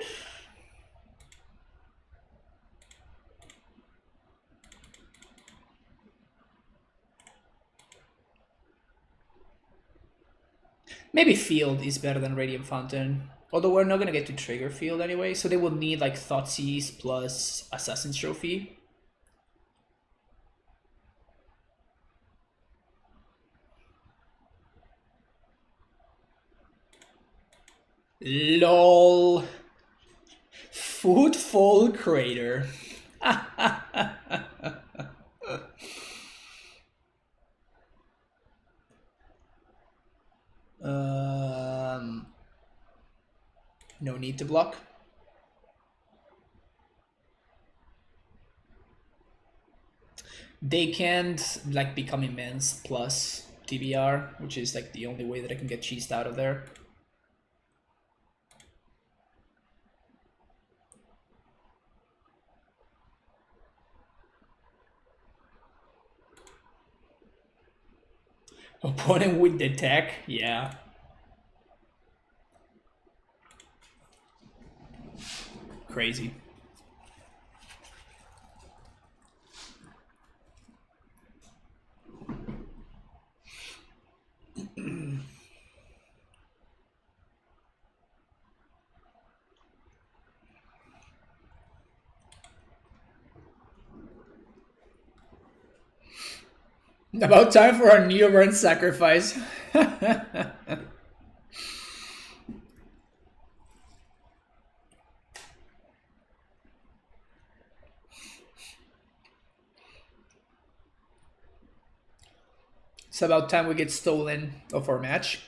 Maybe Field is better than Radiant Fountain. Although we're not gonna get to trigger Field anyway, so they will need like Thoughtseize plus Assassin's Trophy. LOL. Footfall Crater. No need to block. They can't like become immense plus TBR, which is like the only way that I can get cheesed out of there. Opponent with the tech, yeah. Crazy. About time for our newborn sacrifice. It's about time we get stolen of our match.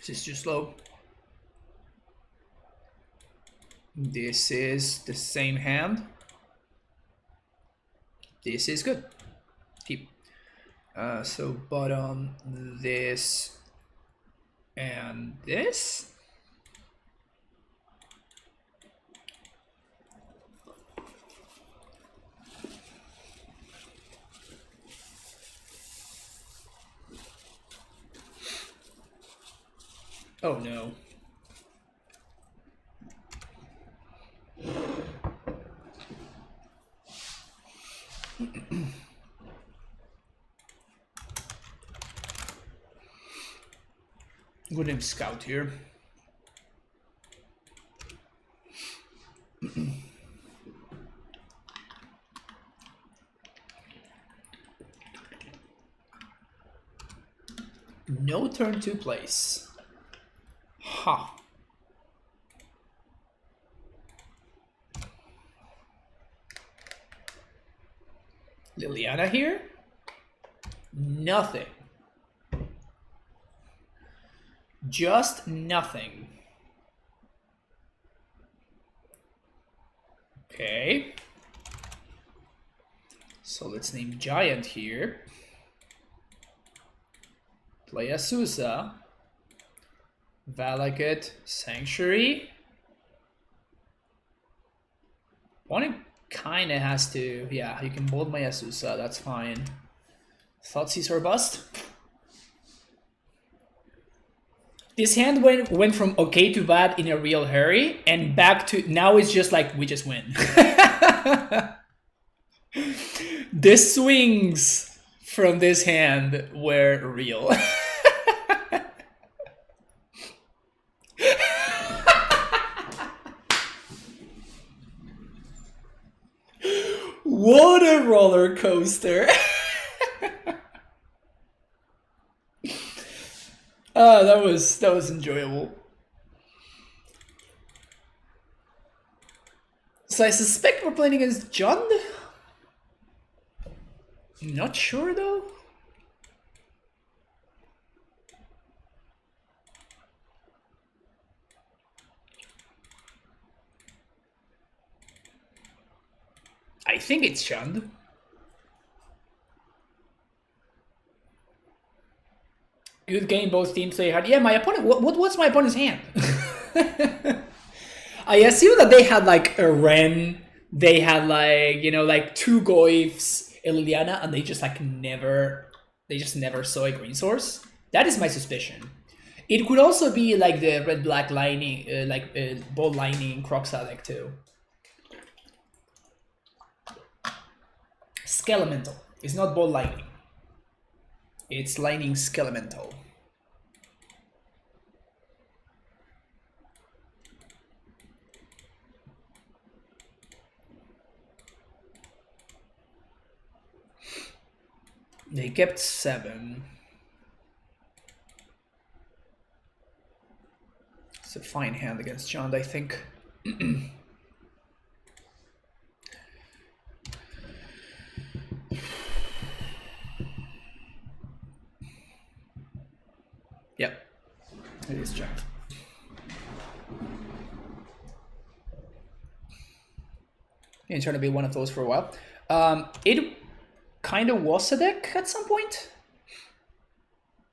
This is too slow. This is the same hand. This is good. Keep. So bottom this and this. Oh no. Good name Scout here. No turn to place. Ha. Liliana here? Nothing. Just nothing. Okay. So let's name Giant here. Play Azusa. Valakut, Sanctuary. Opponent kinda has to, yeah, you can bolt my Azusa, that's fine. Thoughtseize or bust. This hand went from okay to bad in a real hurry, and back to now it's just like we just win. The swings from this hand were real. What a roller coaster! That was enjoyable. So I suspect we're playing against John. Not sure though. I think it's Chund. Good game, both teams play hard. Yeah, my opponent. What's my opponent's hand? I assume that they had like a Ren. They had like like two Goyfs, a Liliana, and they just like never. They just never saw a green source. That is my suspicion. It could also be like the red-black lining, ball lining Croxa deck too. Skelemental. It's not ball lining. It's lining Skelemental. They kept 7. It's a fine hand against John, I think. Yep, it is John. I'm trying to be one of those for a while. It kind of was a deck at some point.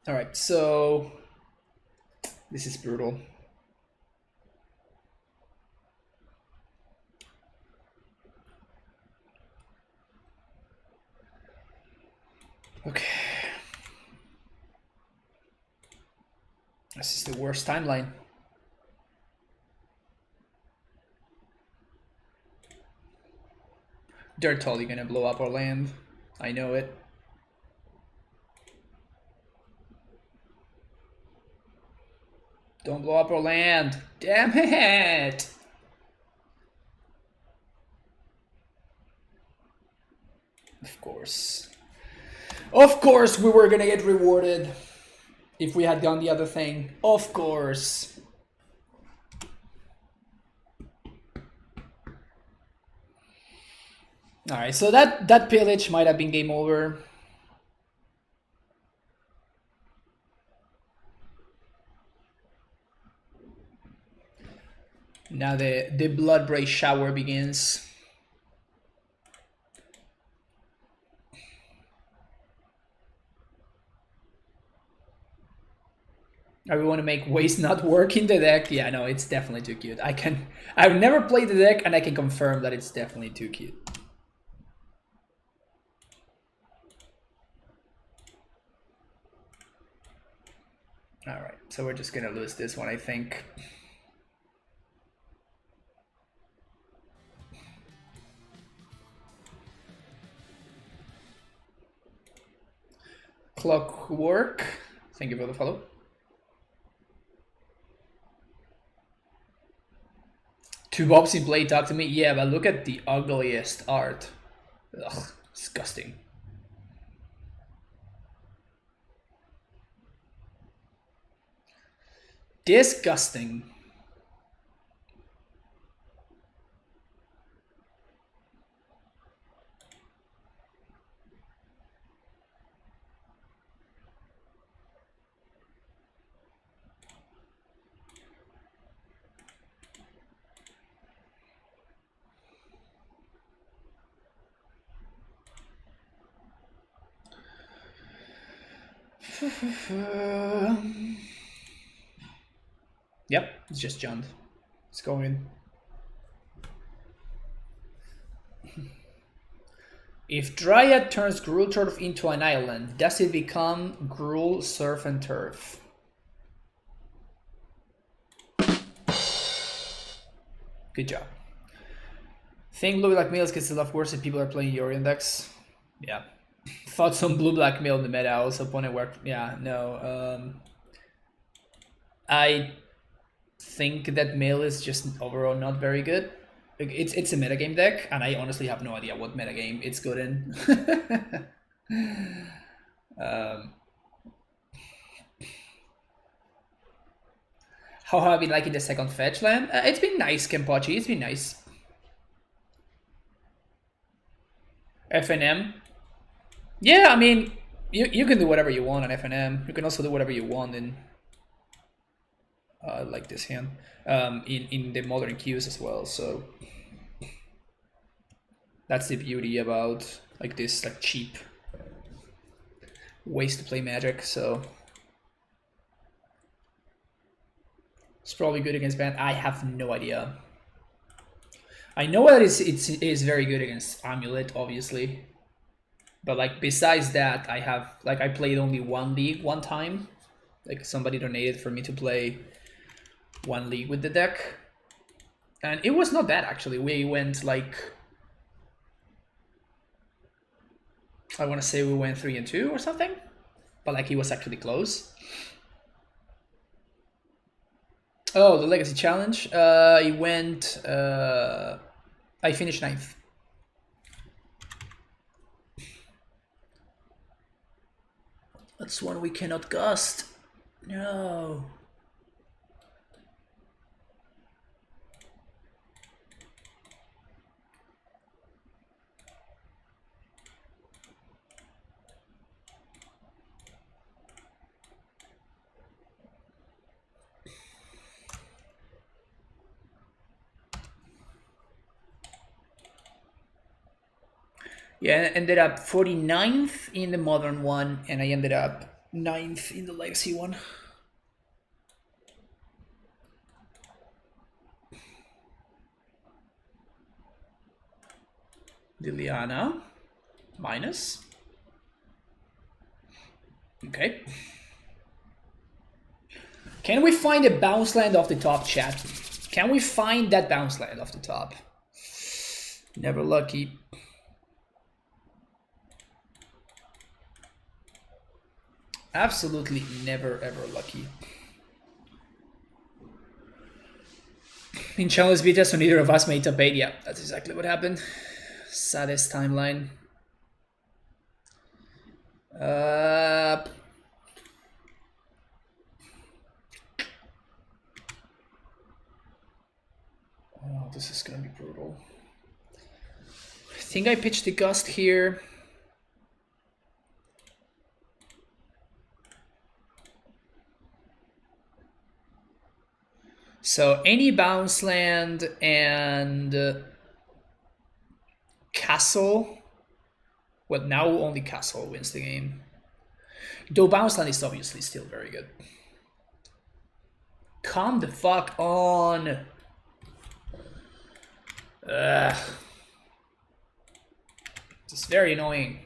All right, so this is brutal. Okay. This is the worst timeline. They're totally gonna blow up our land. I know it. Don't blow up our land. Damn it! Of course. Of course we were gonna get rewarded if we had done the other thing. Of course. Alright, so that pillage might have been game over. Now the Bloodbraid shower begins. We want to make waste not work in the deck. Yeah, no, it's definitely too cute. I've never played the deck and I can confirm that it's definitely too cute. Alright, so we're just gonna lose this one, I think. Clockwork, thank you for the follow. Two Bobs in play, talk to me. Yeah, but look at the ugliest art. Ugh, disgusting. Disgusting. Yep, it's just jumped. Let's go in. If Dryad turns Gruul Turf into an island, does it become Gruul Surf and Turf? Good job. Think blue black males gets a lot worse if people are playing Yorion decks. Yeah. Thoughts on blue black male in the meta. Also opponent work. Yeah, no. I think that male is just overall not very good. It's a metagame deck, and I honestly have no idea what metagame it's good in. How have I been liking the second fetch land? It's been nice, Kenpachi. It's been nice. FNM. Yeah, I mean, you can do whatever you want on FNM. You can also do whatever you want in like this hand in the modern queues as well. So that's the beauty about like this like cheap ways to play Magic. So it's probably good against Band. I have no idea. I know that it is very good against Amulet, obviously. But like besides that, I played only one league one time. Like somebody donated for me to play one league with the deck. And it was not bad actually. We went like, I want to say we went 3-2 or something. But like it was actually close. Oh, the Legacy Challenge. It went I finished 9th. That's one we cannot gust. No. Yeah, I ended up 49th in the modern one, and I ended up 9th in the legacy one. Liliana, minus. Okay. Can we find a bounce land off the top, chat? Can we find that bounce land off the top? Never lucky. Absolutely never ever lucky. In Challenge Beta, so neither of us made top 8. Yeah, that's exactly what happened. Saddest timeline. Oh, this is gonna be brutal. I think I pitched the gust here. So any bounce land and castle. Well, now only castle wins the game. Though bounce land is obviously still very good. Come the fuck on. Ugh. It's very annoying.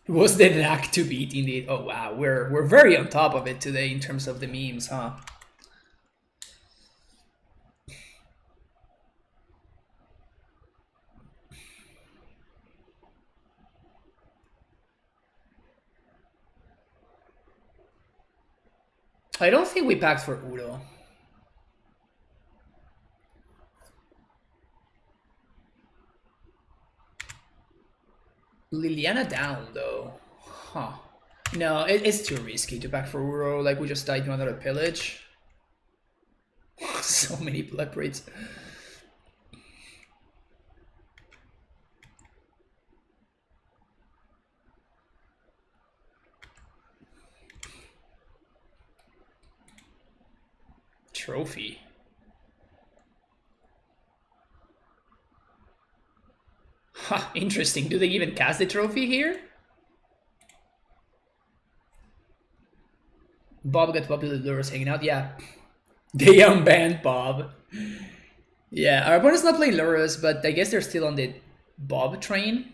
Was the knack to beat indeed? Oh wow, we're very on top of it today in terms of the memes, huh? I don't think we packed for Udo. Liliana down though. Huh. No, it's too risky to pack for Uro. Like we just died to another pillage. So many blood braids. Trophy. Huh, interesting. Do they even cast the trophy here? Bob got popular Lurrus hanging out. Yeah. They unbanned Bob. Yeah, our opponent's not playing Lurrus, but I guess they're still on the Bob train.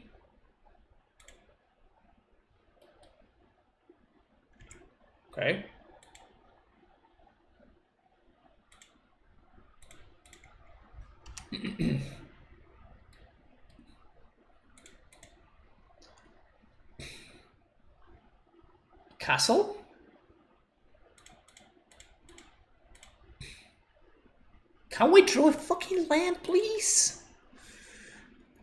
Okay. Castle? Can we draw a fucking land, please?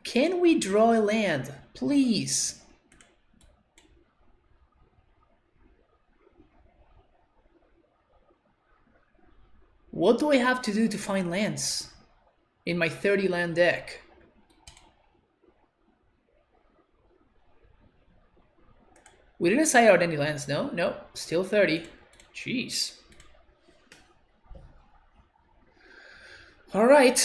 Can we draw a land, please? What do I have to do to find lands in my 30 land deck? We didn't side out any lands, no? No, still 30. Jeez. All right.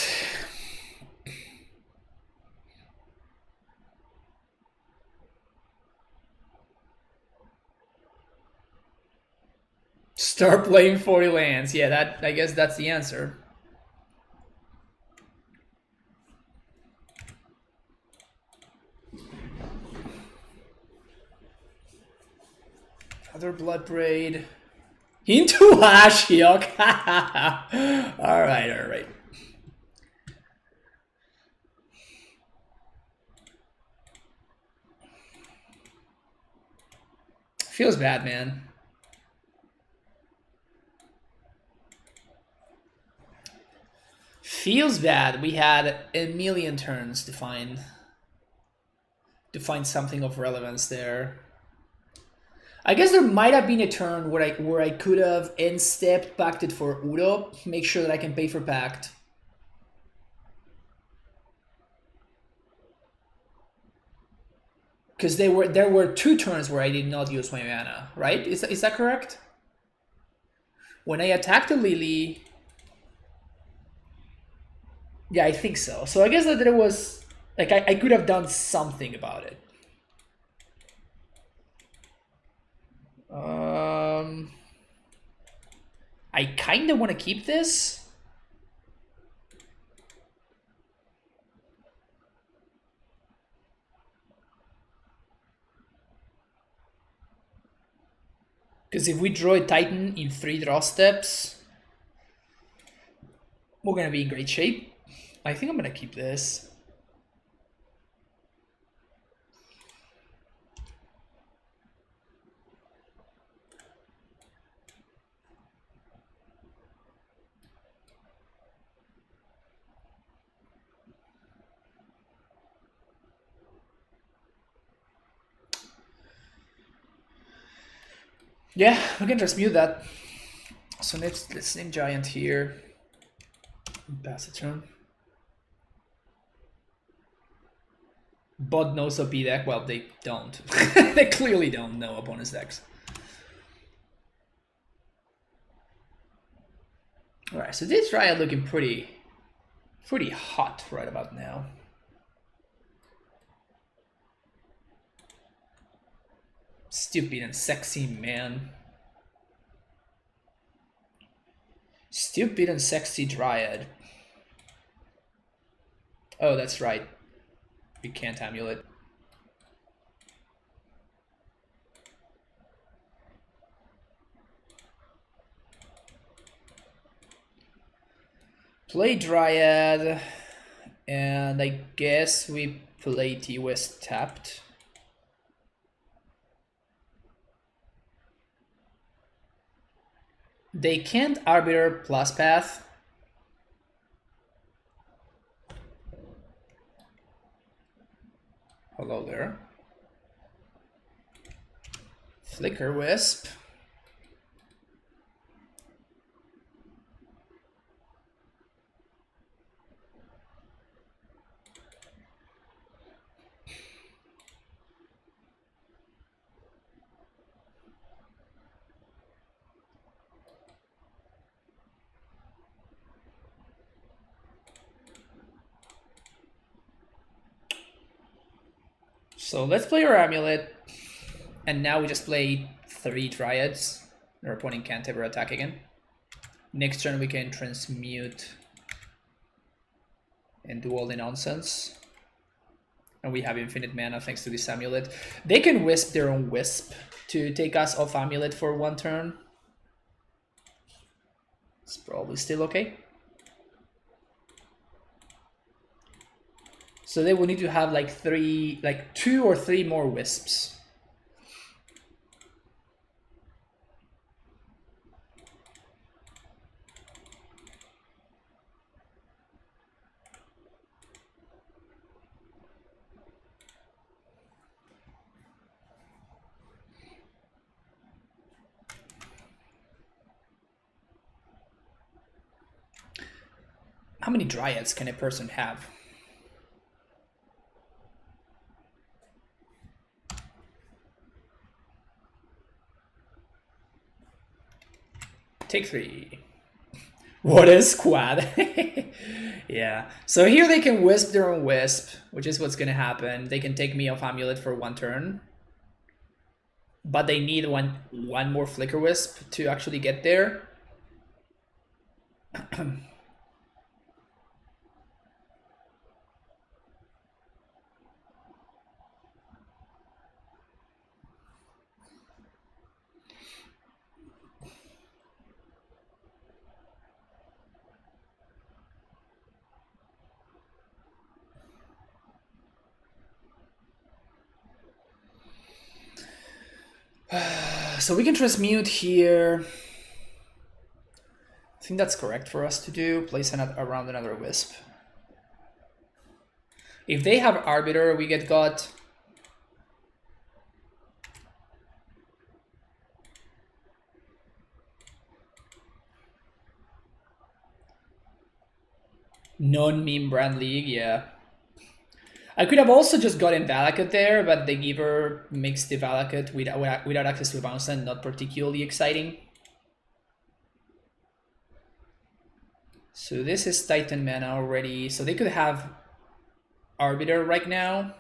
Start playing 40 lands. Yeah, I guess that's the answer. Other Bloodbraid. Into Ashiok. Alright, alright. Feels bad, man. Feels bad. We had a million turns to find something of relevance there. I guess there might have been a turn where I could have end-stepped, packed it for Udo, make sure that I can pay for pact. Because there were 2 turns where I did not use my mana, right? Is that correct? When I attacked the Lily, yeah, I think so. So I guess that there was like I could have done something about it. I kind of want to keep this. Because if we draw a Titan in 3 draw steps, we're going to be in great shape. I think I'm going to keep this. Yeah, we can just mute that. So let's name Giant here. Pass a turn. Bot knows OP deck. Well, they don't. They clearly don't know opponent's decks. Alright, so this Dryad looking pretty hot right about now. Stupid and sexy, man. Stupid and sexy Dryad. Oh, that's right. We can't amulet. Play Dryad, and I guess we play T-West tapped. They can't Arbiter plus path. Hello there. Flicker Wisp. So let's play our Amulet, and now we just play 3 Dryads. Our opponent can't ever attack again. Next turn we can transmute and do all the nonsense. And we have infinite mana thanks to this Amulet. They can Wisp their own Wisp to take us off Amulet for 1 turn. It's probably still okay. So they will need to have like 2 or 3 more Wisps. How many dryads can a person have? Take 3. What a squad. Yeah. So here they can wisp their own wisp, which is what's going to happen. They can take me off Amulet for 1 turn. But they need one more Flicker Wisp to actually get there. So we can transmute here. I think that's correct for us to do. Place around another wisp. If they have Arbiter, we get got. Non-meme brand league, yeah. I could have also just gotten Valakut there, but the Giver makes the Valakut without access to a bounce land not particularly exciting. So this is Titan mana already. So they could have Arbiter right now,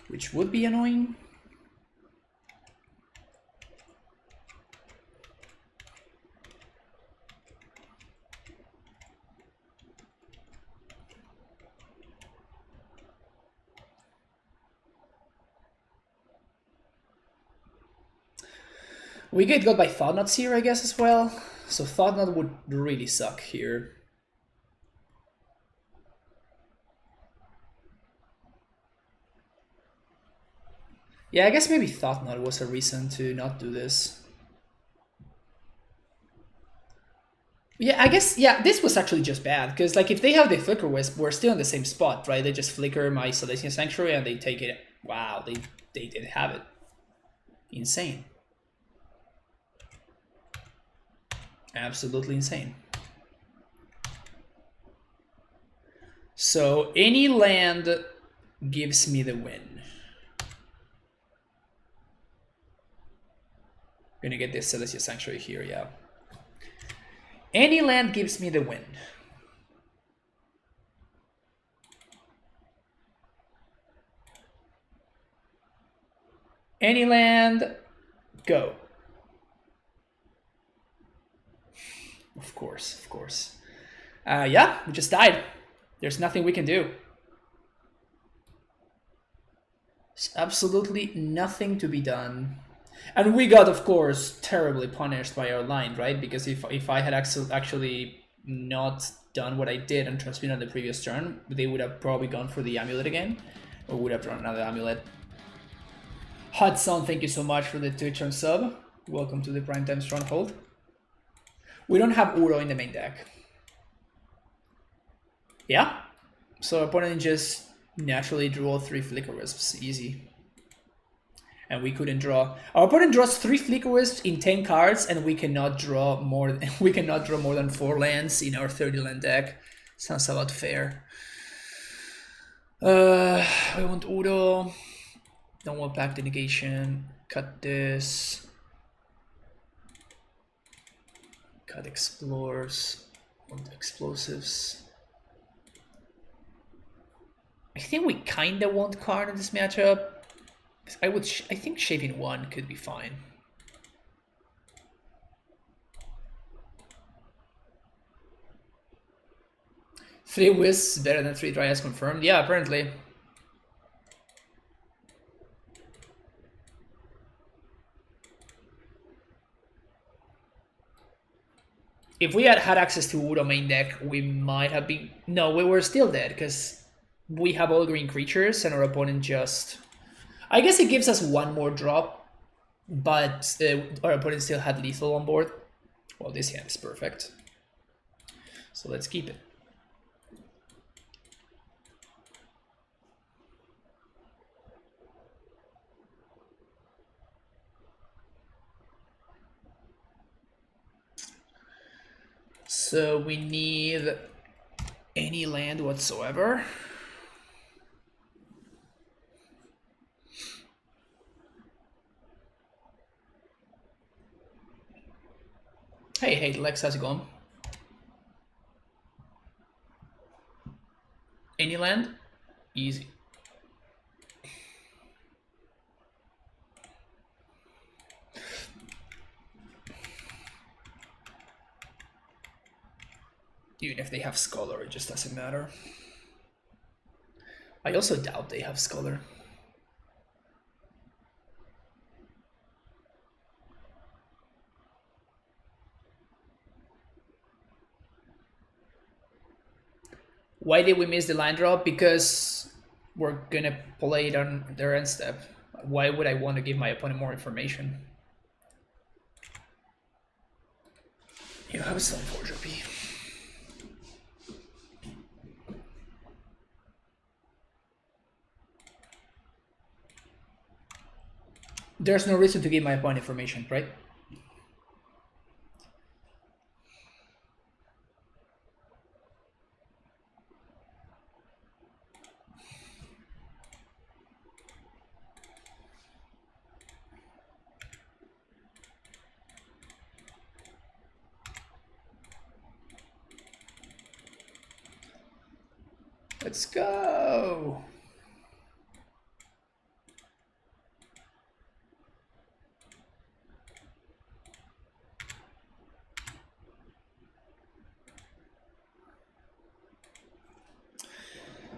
which would be annoying. We get got by Thoughtnuts here, I guess, as well. So Thoughtnut would really suck here. Yeah, I guess maybe Thoughtnut was a reason to not do this. Yeah, I guess, yeah, this was actually just bad, because like if they have the Flicker Wisp, we're still in the same spot, right? They just flicker my Celestial Sanctuary and they take it. Wow, they did have it. Insane. Absolutely insane. So any land gives me the win. Gonna get this Celestial Sanctuary here, yeah. Any land gives me the win. Any land, go. Of course, of course. Yeah, we just died. There's nothing we can do. There's absolutely nothing to be done. And we got, of course, terribly punished by our line, right? Because if I had actually not done what I did and transmitted on the previous turn, they would have probably gone for the Amulet again, or would have drawn another Amulet. Hudson, thank you so much for the Twitch sub. Welcome to the Primetime Stronghold. We don't have Uro in the main deck. Yeah, so opponent just naturally draw 3 Flicker Wisps, easy. And we couldn't draw. Our opponent draws 3 Flicker Wisps in 10 cards, and we cannot draw more. We cannot draw more than 4 lands in our 30 land deck. Sounds about fair. We want Udo. Don't want back the negation. Cut this. Cut explores. Want explosives. I think we kinda want Karn in this matchup. I think shaving 1 could be fine. Three Wisps better than 3 Dryads confirmed. Yeah, apparently. If we had had access to Udo main deck, we might have been... No, we were still dead, because we have all green creatures and our opponent just... I guess it gives us 1 more drop, but our opponent still had lethal on board. Well, this hand is perfect. So let's keep it. So we need any land whatsoever. Hey, Lex, how's it going? Any land? Easy. Even if they have Scholar, it just doesn't matter. I also doubt they have Scholar. Why did we miss the line drop? Because we're gonna play it on their end step. Why would I want to give my opponent more information? You have some Forger P. There's no reason to give my opponent information, right? Let's go.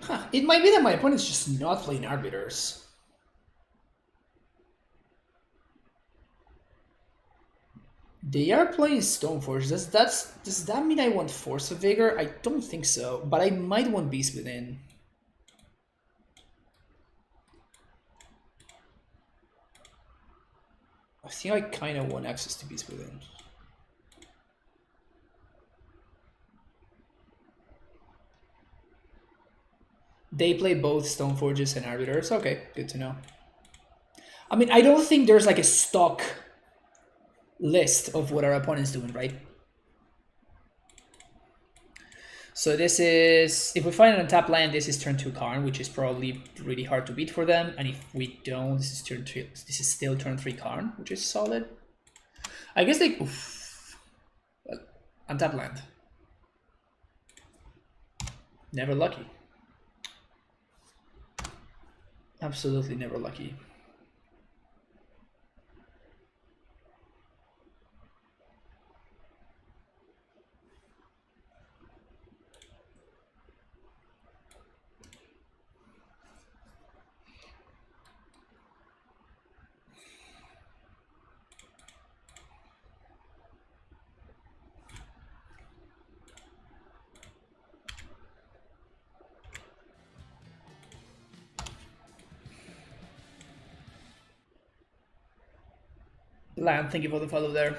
Huh. It might be that my opponent's just not playing Arbiters. They are playing Stoneforge. Does that mean I want Force of Vigor? I don't think so, but I might want Beast Within. I think I kind of want access to Beast Within. They play both Stoneforges and Arbiters. Okay, good to know. I mean, I don't think there's like a stock list of what our opponent's doing, right? So this is, if we find an untapped land, this is turn 2 Karn, which is probably really hard to beat for them. And if we don't, this is turn 3. This is still turn 3 Karn, which is solid. I guess they, well, untapped land. Never lucky. Absolutely never lucky. Land, thank you for the follow there.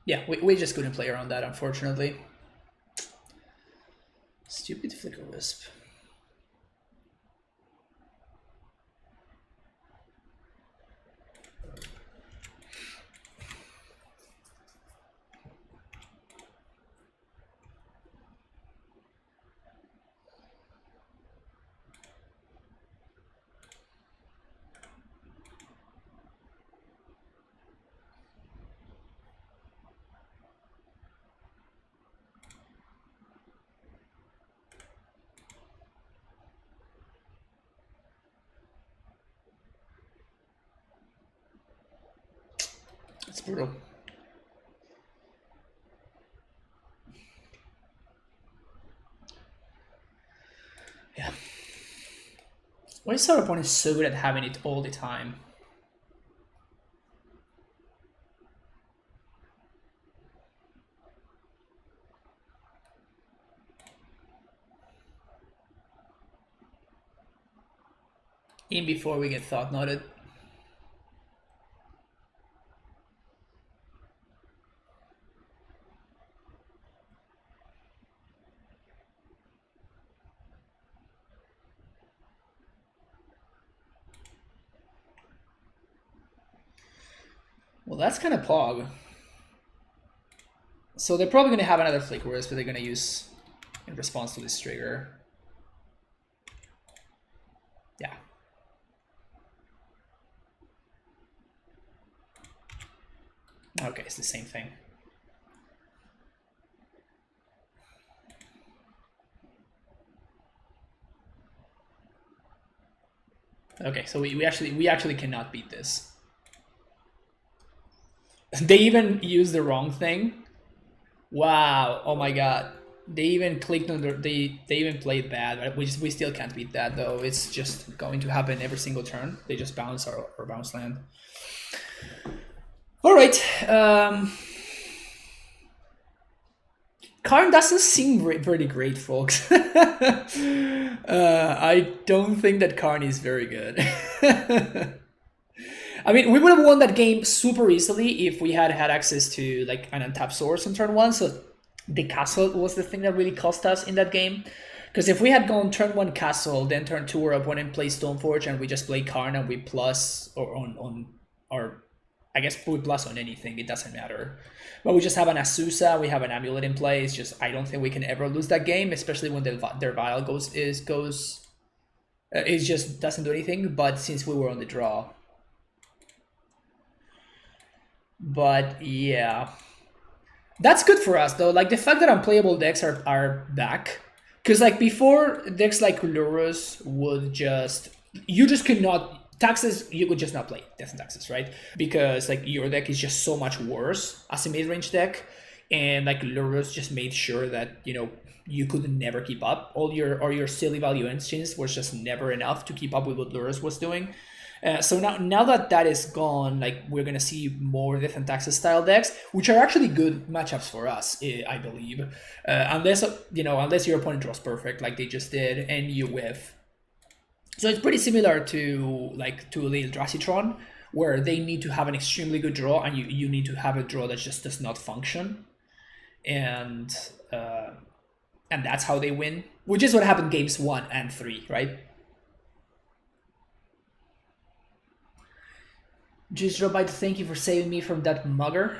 Yeah, we just couldn't play around that, unfortunately. Stupid Flicker Wisp. It's brutal. Yeah. Why is our opponent so good at having it all the time? in before we get thought noted. Well, that's kind of pog. So they're probably going to have another Flickerus, but they're going to use in response to this trigger. Yeah. Okay, it's the same thing. Okay, so we actually cannot beat this. They even used the wrong thing. Wow! Oh my god! They even clicked on they even played bad. Right? We still can't beat that though. It's just going to happen every single turn. They just bounce our bounce land. All right. Karn doesn't seem very great, folks. I don't think that Karn is very good. I mean, we would have won that game super easily if we had had access to like an untapped source on turn 1. So the castle was the thing that really cost us in that game. Because if we had gone turn 1 castle, then turn 2 our opponent plays Stoneforge and we just play Karn and we plus or on our, I guess we plus on anything, it doesn't matter. But we just have an Azusa, we have an Amulet in play. It's just, I don't think we can ever lose that game, especially when their Vial it just doesn't do anything. But since we were on the draw. But yeah, that's good for us though. Like the fact that unplayable decks are back, because like before decks like Lurrus would you just could not taxes. You could just not play Death and Taxes, right? Because like your deck is just so much worse as a mid-range deck, and like Lurrus just made sure that you could never keep up. All your silly value engines was just never enough to keep up with what Lurrus was doing. So now that is gone, like we're gonna see more Death and Taxes style decks, which are actually good matchups for us, I believe. Unless your opponent draws perfect, like they just did, and you whiff. So it's pretty similar to the Eldrazi, where they need to have an extremely good draw, and you need to have a draw that just does not function, and that's how they win, which is what happened games 1 and 3, right? Just drop by to thank you for saving me from that mugger.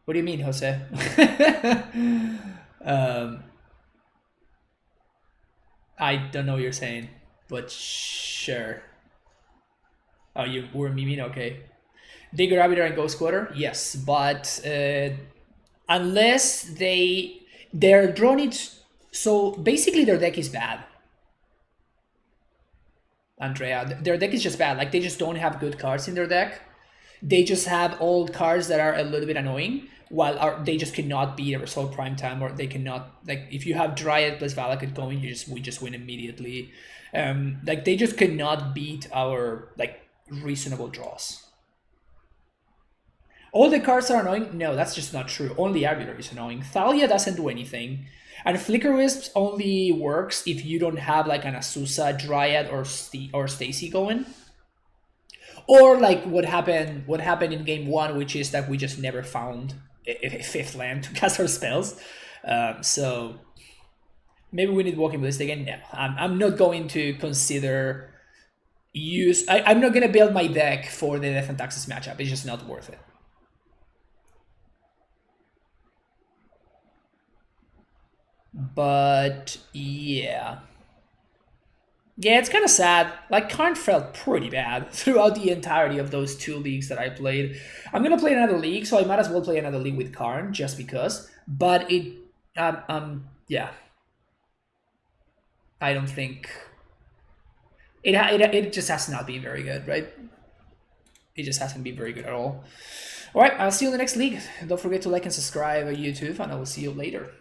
What do you mean, Jose? I don't know what you're saying, but sure. Oh, you were memeing? Okay. Digger, Arbiter, and Ghost Quarter? Yes, but unless their draw needs... So basically their deck is bad. Andrea, their deck is just bad. Like they just don't have good cards in their deck. They just have old cards that are a little bit annoying, while they just cannot beat a Resolve Prime Time, or they cannot, like if you have Dryad plus Valakut going, we just win immediately. Like they just cannot beat our like reasonable draws. All the cards are annoying? No, that's just not true. Only Arbiter is annoying. Thalia doesn't do anything. And Flicker Wisps only works if you don't have like an Azusa, Dryad, or Stacy going. Or like what happened in game 1, which is that we just never found a 5th land to cast our spells. So maybe we need Walking Blitz again. No, I'm not going to consider I'm not going to build my deck for the Death and Taxes matchup. It's just not worth it. But yeah. Yeah, it's kind of sad. Like, Karn felt pretty bad throughout the entirety of those 2 leagues that I played. I'm going to play another league, so I might as well play another league with Karn, just because. But yeah. I don't think... It just has not been very good, right? It just hasn't been very good at all. Alright, I'll see you in the next league. Don't forget to like and subscribe on YouTube, and I will see you later.